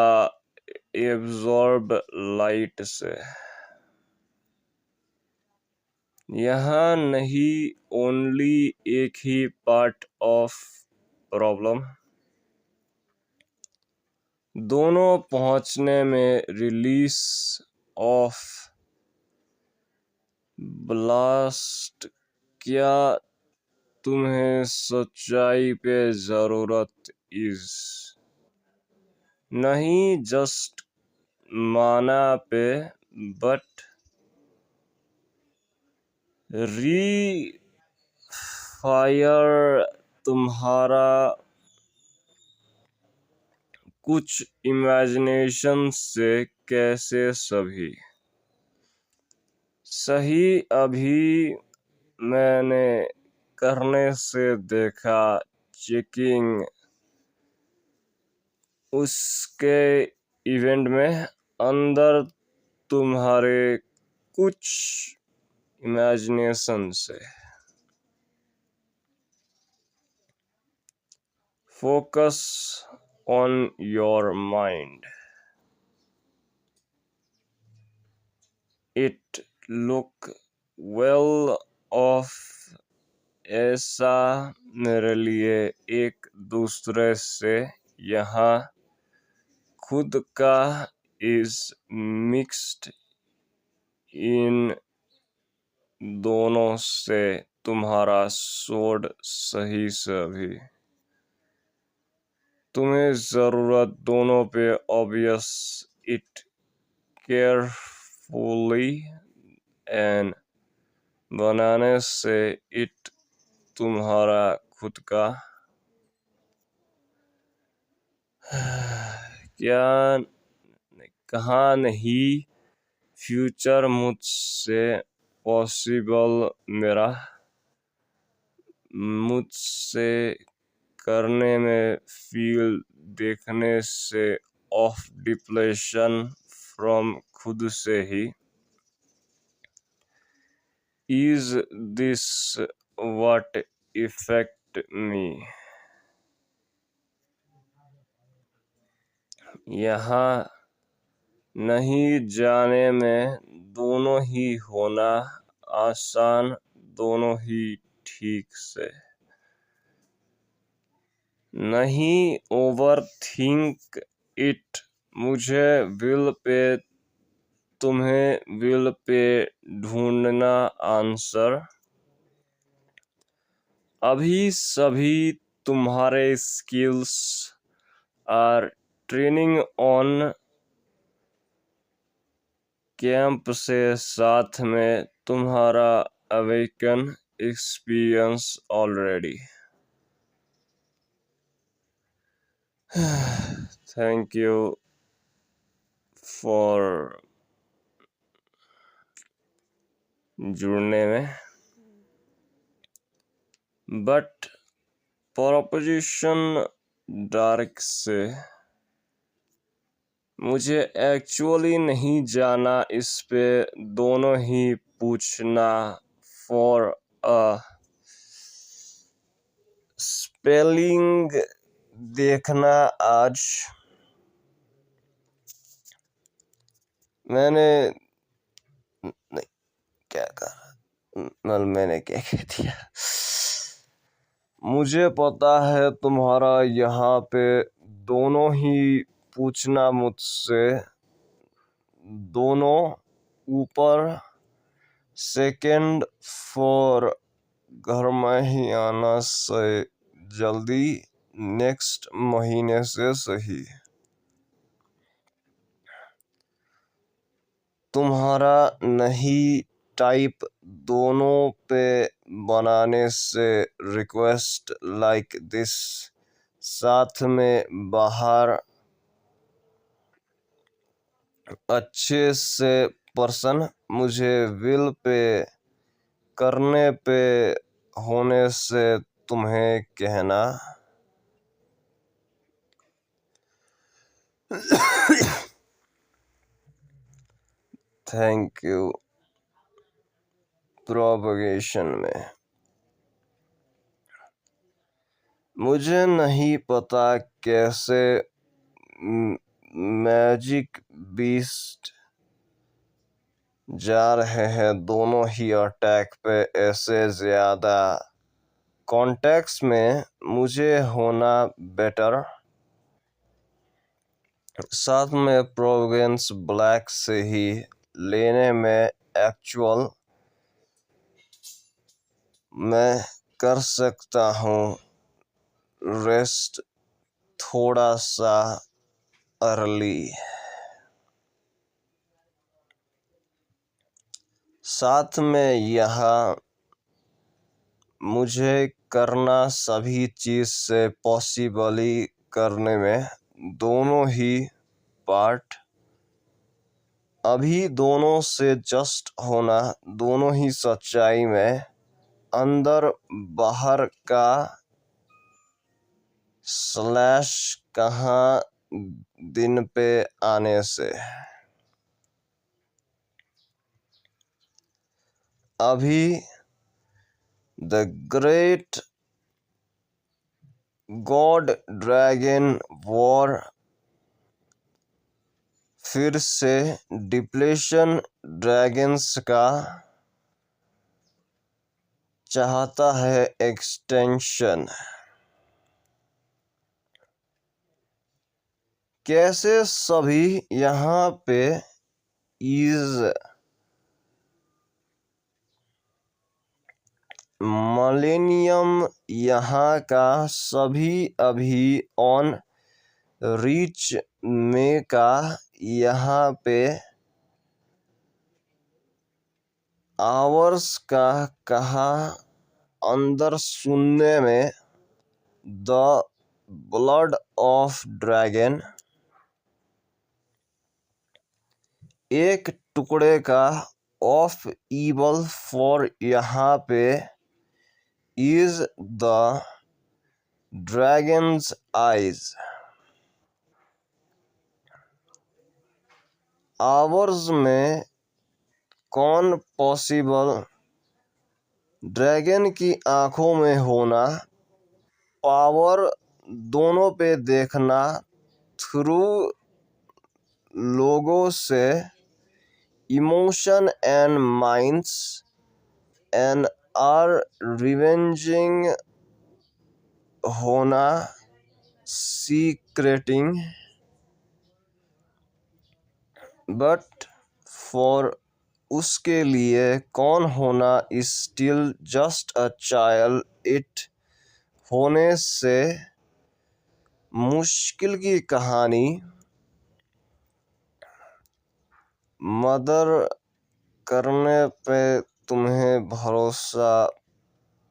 एब्जॉर्ब लाइट से। यहाँ नहीं ओनली एक ही पार्ट ऑफ प्रॉब्लम। दोनों पहुंचने में रिलीज ऑफ ब्लास्ट, क्या तुम्हें सच्चाई पे जरूरत इज? नहीं जस्ट माना पे, बट री फायर तुम्हारा कुछ इमेजिनेशन से कैसे सभी सही अभी मैंने करने से देखा चेकिंग उसके इवेंट में अंदर तुम्हारे कुछ इमेजिनेशन से। Focus on your mind, it look well of, ऐसा मेरे लिए एक दूसरे से यहाँ खुद का इज मिक्स्ड इन दोनों से तुम्हारा सोड सही से भी तुम्हें जरूरत दोनों पे ऑब्वियस इट केयरफुली एंड बनाने से इट तुम्हारा खुद का क्या कहाँ नहीं फ्यूचर मुझसे पॉसिबल मेरा मुझसे करने में फील देखने से ऑफ डिप्लेशन फ्रॉम खुद से ही is this what effect me यहाँ नहीं जाने में दोनों ही होना आसान दोनों ही ठीक से नहीं ओवर थिंक इट मुझे विल पे तुम्हें विल पे ढूंढना आंसर अभी सभी तुम्हारे skills are training on camp से साथ में तुम्हारा awaken experience already. Thank you for जुड़ने में, बट प्रोपोजिशन डार्क से मुझे एक्चुअली नहीं जाना इस पे दोनों ही पूछना फॉर अ स्पेलिंग देखना आज मैंने नहीं क्या कहा मैंने क्या कह दिया मुझे पता है तुम्हारा यहाँ पे दोनों ही पूछना मुझसे दोनों ऊपर सेकंड फॉर घर में ही आना से जल्दी नेक्स्ट महीने से सही तुम्हारा नहीं टाइप दोनों पे बनाने से रिक्वेस्ट लाइक दिस साथ में बाहर अच्छे से पर्सन मुझे विल पे करने पे होने से तुम्हें कहना थैंक यू प्रोपगेशन में मुझे नहीं पता कैसे मैजिक बीस्ट जा रहे हैं दोनों ही अटैक पे ऐसे ज्यादा कॉन्टेक्स्ट में मुझे होना बेटर साथ में प्रोवेंस ब्लैक से ही लेने में एक्चुअल मैं कर सकता हूँ रेस्ट थोड़ा सा अर्ली। साथ में यह मुझे करना सभी चीज़ से पॉसिबली करने में दोनों ही पार्ट अभी दोनों से जस्ट होना दोनों ही सच्चाई में अंदर बाहर का स्लैश कहाँ दिन पे आने से अभी the great God dragon war फिर से डिप्लेशन ड्रैगन्स का चाहता है एक्सटेंशन। कैसे सभी यहाँ पे इज मिलेनियम यहाँ का सभी अभी ऑन रीच में का यहाँ पे आवर्स का कहा अंदर सुनने में द ब्लड ऑफ ड्रैगन एक टुकड़े का ऑफ ईवल फॉर यहाँ पे is the dragons eyes. Hours में कौन पॉसिबल ड्रैगन की आंखों में होना पावर दोनों पे देखना थ्रू लोगों से emotion and minds and are revenging होना सीक्रेटिंग बट फॉर उसके लिए कौन होना is still just a child it होने से मुश्किल की कहानी मदर करने पे तुम्हें भरोसा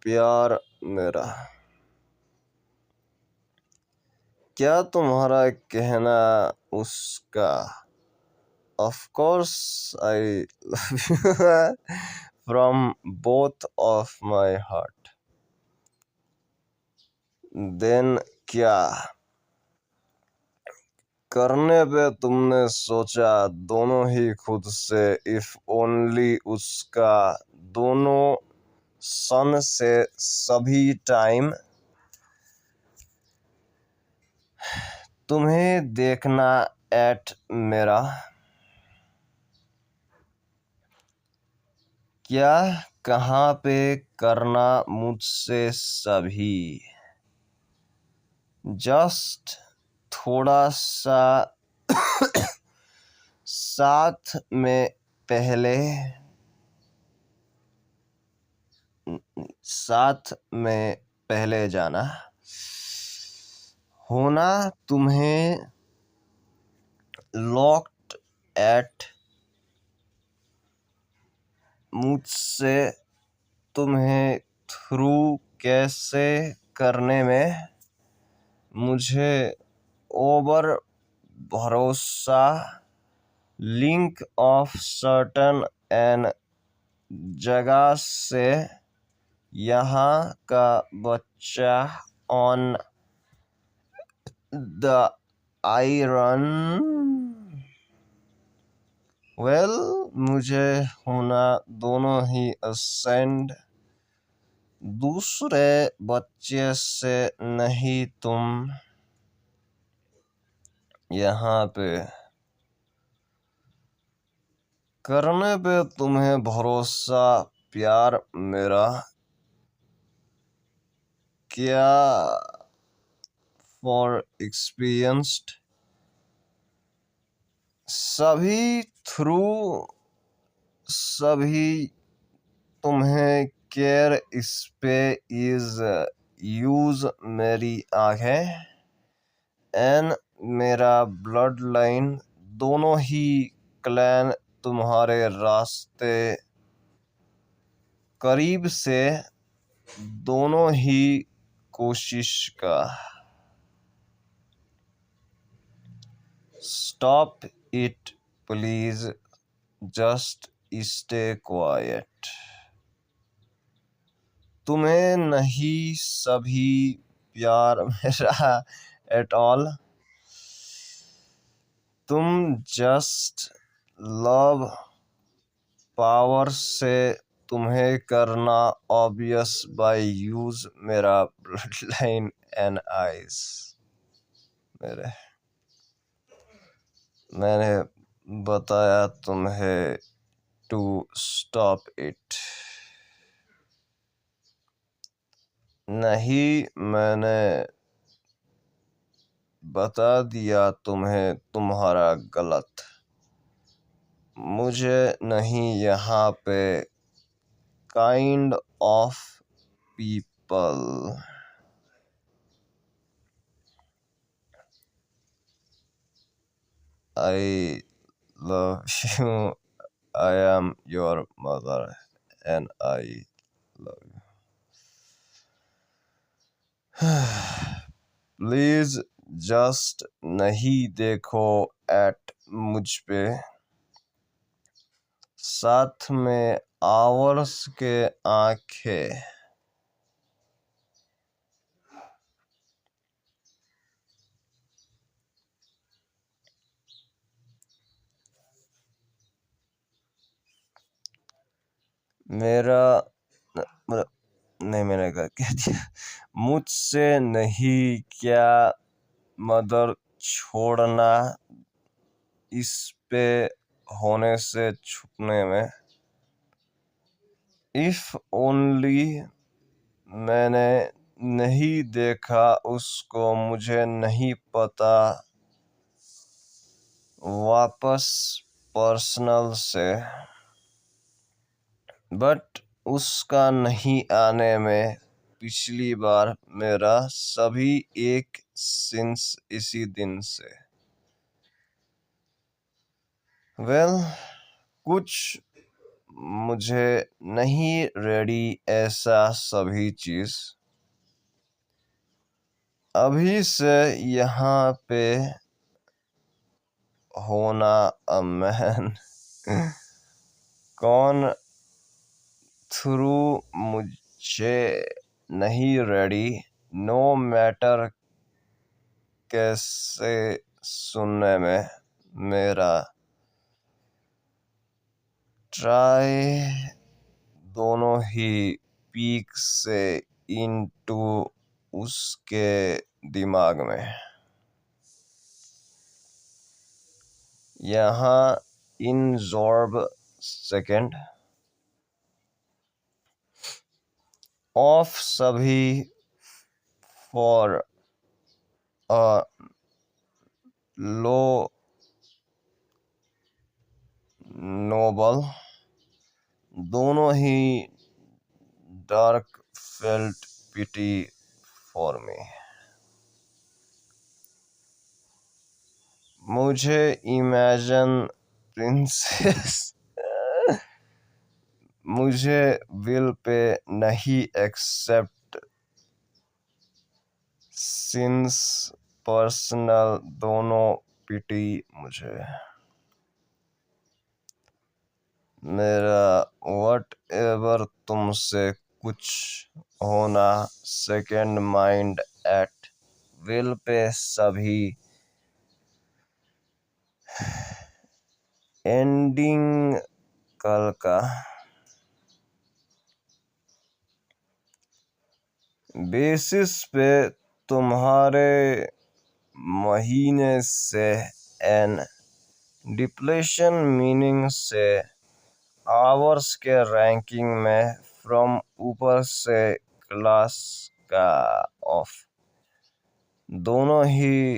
प्यार मेरा। क्या तुम्हारा कहना उसका of course I love you from both of my heart. Then क्या करने पे तुमने सोचा दोनों ही खुद से इफ ओनली उसका दोनों सन से सभी टाइम तुम्हें देखना एट मेरा। क्या कहाँ पे करना मुझसे सभी जस्ट थोड़ा सा साथ में पहले जाना होना तुम्हें लॉक्ड एट मुझसे तुम्हें थ्रू कैसे करने में मुझे ओवर भरोसा लिंक ऑफ सर्टन एन जगह से यहाँ का बच्चा ऑन द आयरन वेल मुझे होना दोनों ही असेंड दूसरे बच्चे से नहीं तुम यहाँ पे करने पे तुम्हें भरोसा प्यार मेरा। क्या फॉर एक्सपीरियंस्ड सभी थ्रू सभी तुम्हें केयर इस पे इज यूज मेरी आंखें एन मेरा ब्लड लाइन दोनों ही क्लैन तुम्हारे रास्ते करीब से दोनों ही कोशिश का stop it please just stay quiet तुम्हें नहीं सभी प्यार मेरा एट ऑल तुम जस्ट लव पावर से तुम्हें करना ऑब्वियस बाय यूज मेरा ब्लड लाइन एंड आइज मैंने बताया तुम्हें टू स्टॉप इट नहीं मैंने बता दिया तुम्हें तुम्हारा गलत मुझे नहीं यहाँ पे kind of people I love you. I am your mother and I love you. Please just नहीं देखो एट मुझ पे साथ में आवर्स के आंखें मेरा नहीं मैंने कह दिया मुझसे नहीं क्या मदर छोड़ना इस पे होने से छुपने में इफ ओनली मैंने नहीं देखा उसको मुझे नहीं पता वापस पर्सनल से बट उसका नहीं आने में पिछली बार मेरा सभी एक सिंस इसी दिन से वेल कुछ मुझे नहीं रेडी ऐसा सभी चीज अभी से यहाँ पे होना अ मैन कौन थ्रू मुझे नहीं रेडी नो मैटर कैसे सुनने में मेरा ट्राई दोनों ही पीक से इनटू उसके दिमाग में यहाँ इनजॉर्ब सेकेंड ऑफ सभी फॉर अ लो नोबल दोनों ही dark felt pity for me मुझे इमेजिन प्रिंसेस मुझे विल पे नहीं एक्सेप्ट सिंस पर्सनल दोनों पिटी मुझे मेरा वट एवर तुमसे कुछ होना second mind at will pay सभी एंडिंग कल का बेसिस पे तुम्हारे महीने से एन डिप्लेशन मीनिंग से आवर्स के रैंकिंग में फ्रॉम ऊपर से क्लास का ऑफ दोनों ही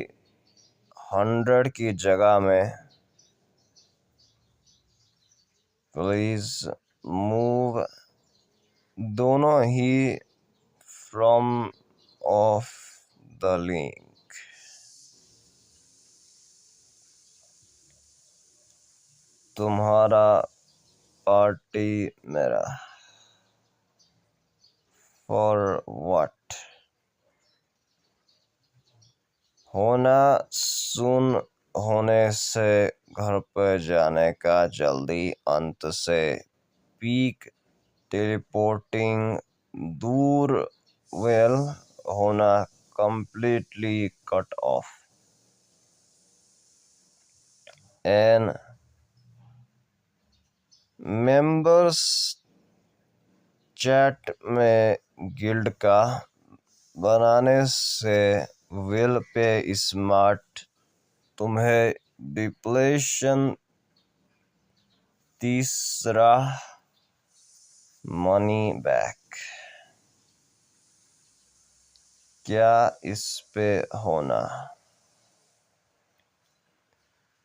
100 की जगह में प्लीज मूव दोनों ही फ्रॉम ऑफ द लिंक। तुम्हारा पार्टी मेरा। For what. होना सुन होने से घर पे जाने का जल्दी अंत से। पीक टेलीपोर्टिंग दूर वेल होना completely cut off। An members chat में गिल्ड का बनाने से विल पे स्मार्ट तुम्हें डिप्लेशन। तीसरा मनी बैक। क्या इस पे होना।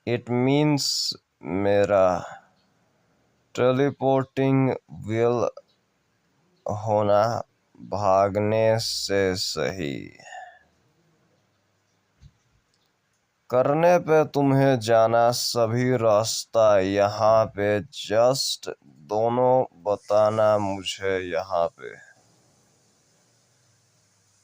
इट मीन्स मेरा टेलीपोर्टिंग विल होना भागने से सही करने पे तुम्हें जाना सभी रास्ता यहाँ पे जस्ट दोनों बताना मुझे यहाँ पे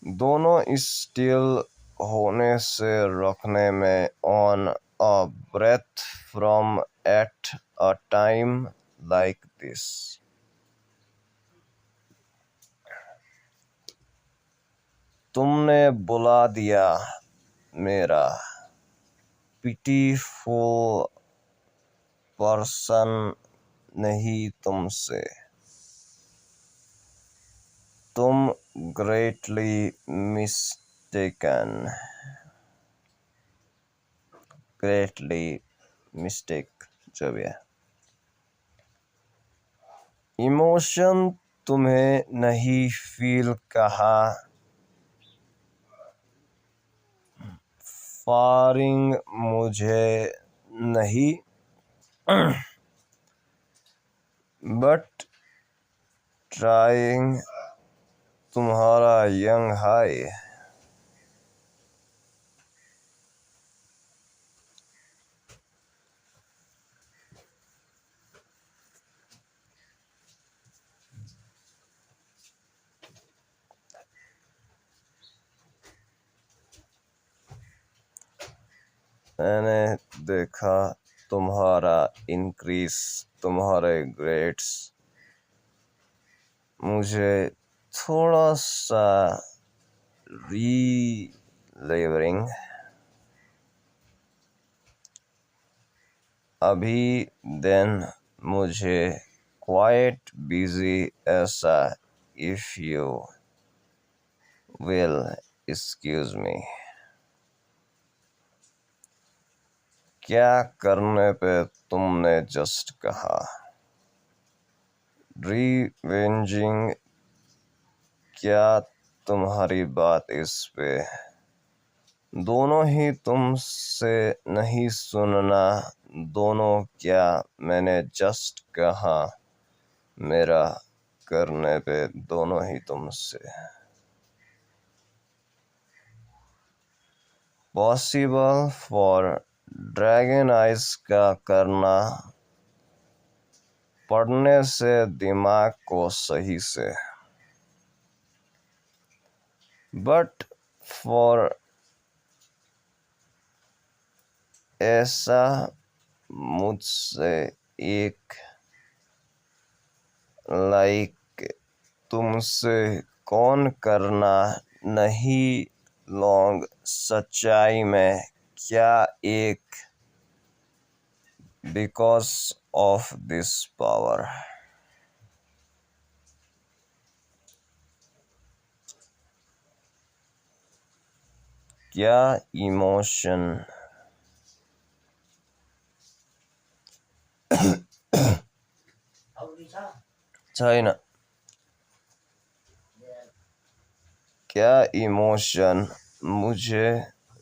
दोनों स्टिल होने से रखने में on a breath from at a time like this. तुमने बुला दिया मेरा पिटीफुल पर्सन नहीं तुमसे। तुम ग्रेटली मिस्टेकन। ग्रेटली मिस्टेक जो भी है। इमोशन तुम्हें नहीं फील कहा। फारिंग मुझे नहीं बट ट्राइंग तुम्हारा यंग हाई। मैंने देखा तुम्हारा इंक्रीज तुम्हारे ग्रेड्स मुझे थोड़ा सा रीलेवरिंग अभी देन मुझे क्वाइट बिजी ऐसा if you will excuse me. क्या करने पे तुमने जस्ट कहा। रिवेंजिंग क्या तुम्हारी बात इस पे दोनों ही तुमसे नहीं सुनना। दोनों क्या मैंने जस्ट कहा मेरा करने पे दोनों ही तुमसे। पॉसिबल फॉर ड्रैगन आइज का करना पढ़ने से दिमाग को सही से। बट फॉर ऐसा मुझसे एक लाइक तुमसे कौन करना नहीं लॉन्ग सच्चाई में क्या एक बिकॉज ऑफ दिस पावर। क्या इमोशन चाइना क्या इमोशन मुझे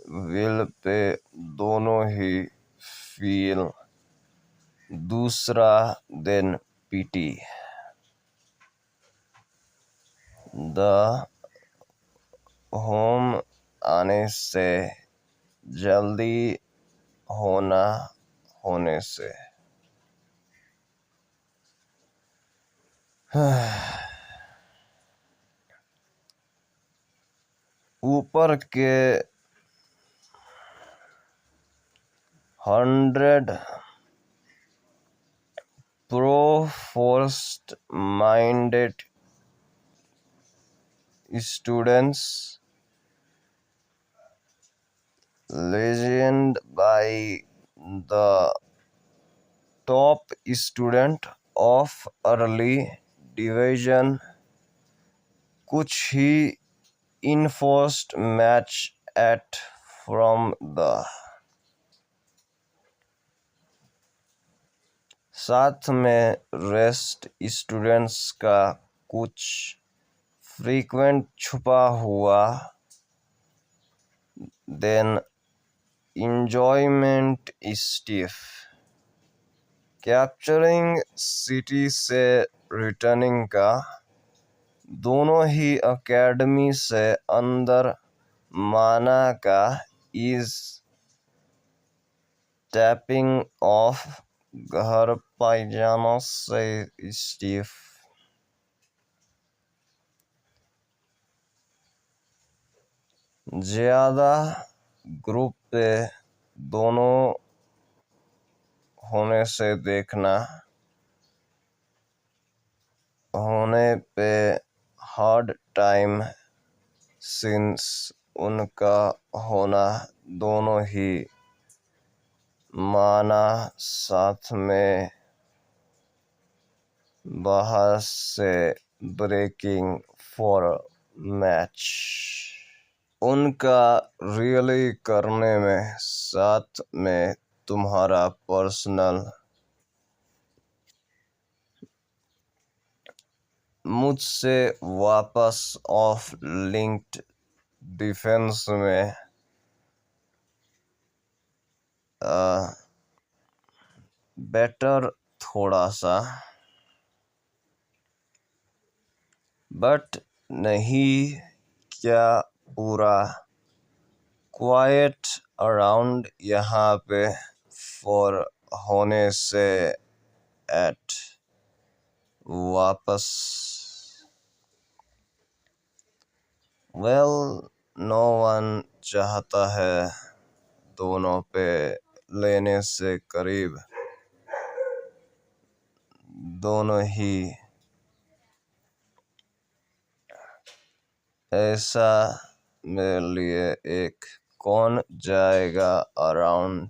विल पे दोनों ही फील दूसरा देन पीटी। द होम आने से जल्दी होने से। ऊपर के 100 forced minded students legend by the top student of early division कुछ ही enforced match at from the साथ में रेस्ट स्टूडेंट्स का कुछ फ्रीक्वेंट छुपा हुआ then enjoyment stiff capturing city से रिटर्निंग का दोनों ही एकेडमी से अंदर माना का इज टैपिंग ऑफ घर पायजामा से स्टिफ ज्यादा ग्रुप पे दोनों होने से देखना होने पे हार्ड टाइम सिंस उनका होना दोनों ही माना साथ में बाहर से ब्रेकिंग फॉर मैच उनका रियली करने में साथ में तुम्हारा पर्सनल मुझसे वापस ऑफ लिंक्ड डिफेंस में बेटर थोड़ा सा बट नहीं क्या पूरा क्वाइट अराउंड यहाँ पे फॉर होने से एट वापस वेल नो वन चाहता है दोनों पे लेने से करीब दोनों ही ऐसा मेरे लिए एक कौन जाएगा अराउंड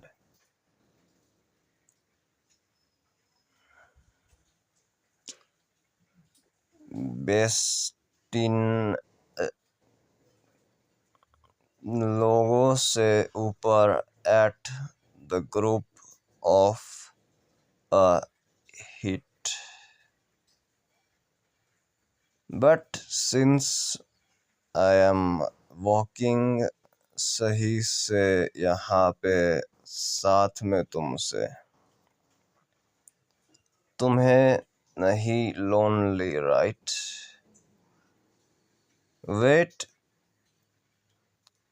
बेस्ट इन लोगों से ऊपर at the group of a hit but since I am walking सही से यहाँ पे साथ में तुमसे तुम्हें नहीं लोनली राइट वेट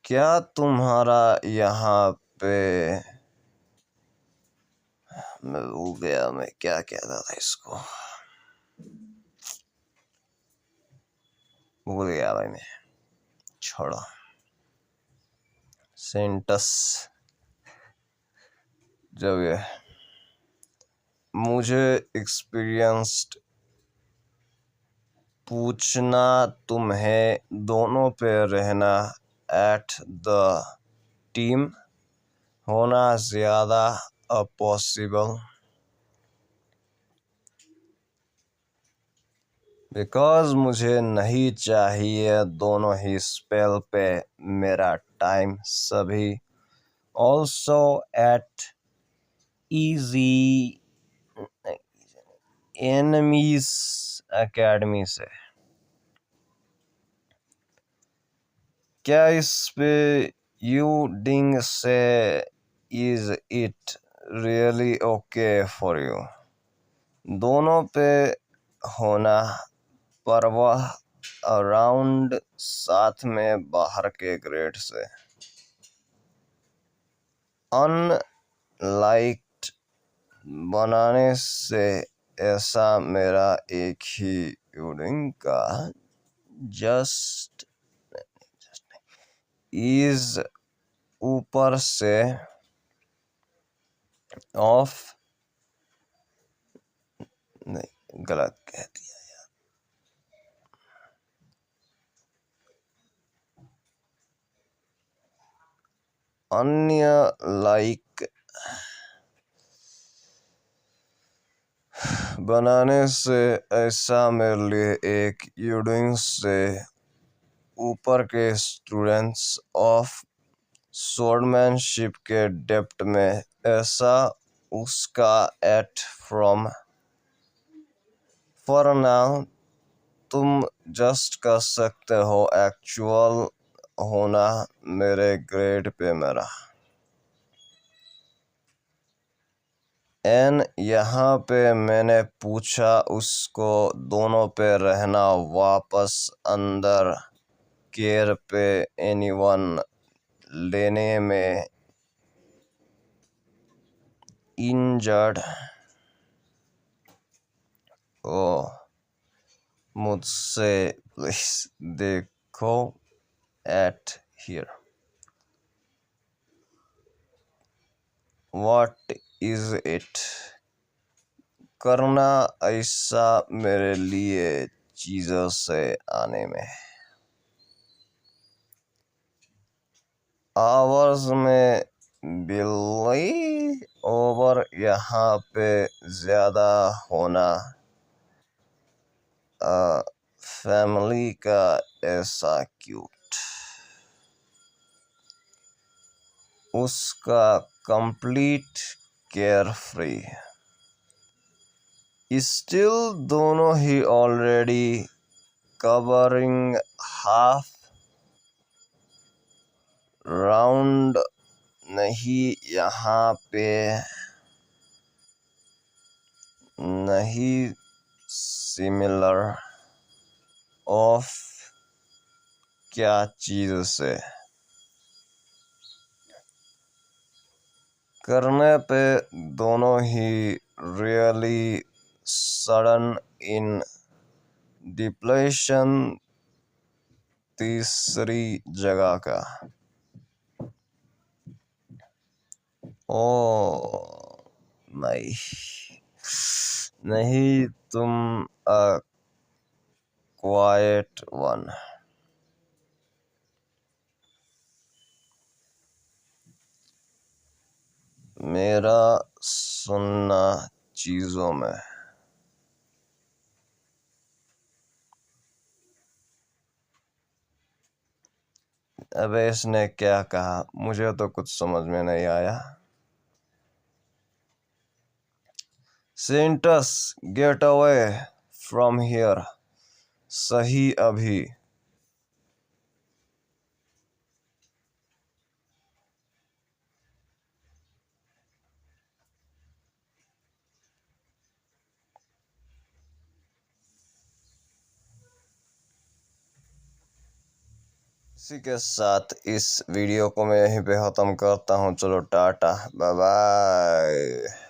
क्या तुम्हारा यहाँ पे मैं भूल गया मैं क्या कहता था इसको भूल गया भाई मैं छोड़ो सेंटस जब ये मुझे एक्सपीरियंस्ड पूछना तुम्हें दोनों पे रहना एट द टीम होना ज़्यादा पॉसिबल बिकॉज मुझे नहीं चाहिए दोनों ही स्पेल पे मेरा टाइम सभी also eight easy enemies academy से क्या इस पे यू डिंग से is it really okay for you दोनों पे होना परवाह अराउंड साथ में बाहर के ग्रेड से। अनलाइक्ड बनाने से ऐसा मेरा एक ही यूडिंग का जस्ट इज ऊपर से ऑफ नहीं गलत कह दिया यार। अन्य लाइक बनाने से ऐसा मेरे लिए एक यूडिंग से ऊपर के स्टूडेंट्स ऑफ स्वॉर्डमैनशिप के डेप्थ में ऐसा उसका एट फ्रॉम फॉर नाउ तुम जस्ट कर सकते हो एक्चुअल होना मेरे ग्रेड पे मेरा। एन यहाँ पे मैंने पूछा उसको दोनों पे रहना वापस अंदर केयर पे एनीवन लेने में इंजर्ड ओ मुझसे प्लीज देखो eight here what is it करना ऐसा मेरे लिए चीज़ों से आने में आवर्स में बिल्ली ओवर यहाँ पे ज़्यादा होना फैमिली का ऐसा क्यूट उसका कंप्लीट केयर फ्री स्टिल दोनों ही ऑलरेडी कवरिंग हाफ राउंड नहीं यहाँ पे नहीं सिमिलर ऑफ क्या चीज़ से करने पे दोनों he really sudden in depletion तीसरी जगह का ओ नहीं तुम क्वाइट वन मेरा सुनना चीज़ों में अबे इसने क्या कहा मुझे तो कुछ समझ में नहीं आया। Santos get away from here सही अभी इसी के साथ इस वीडियो को मैं यहीं पे ख़त्म करता हूँ। चलो टाटा बाय बाय।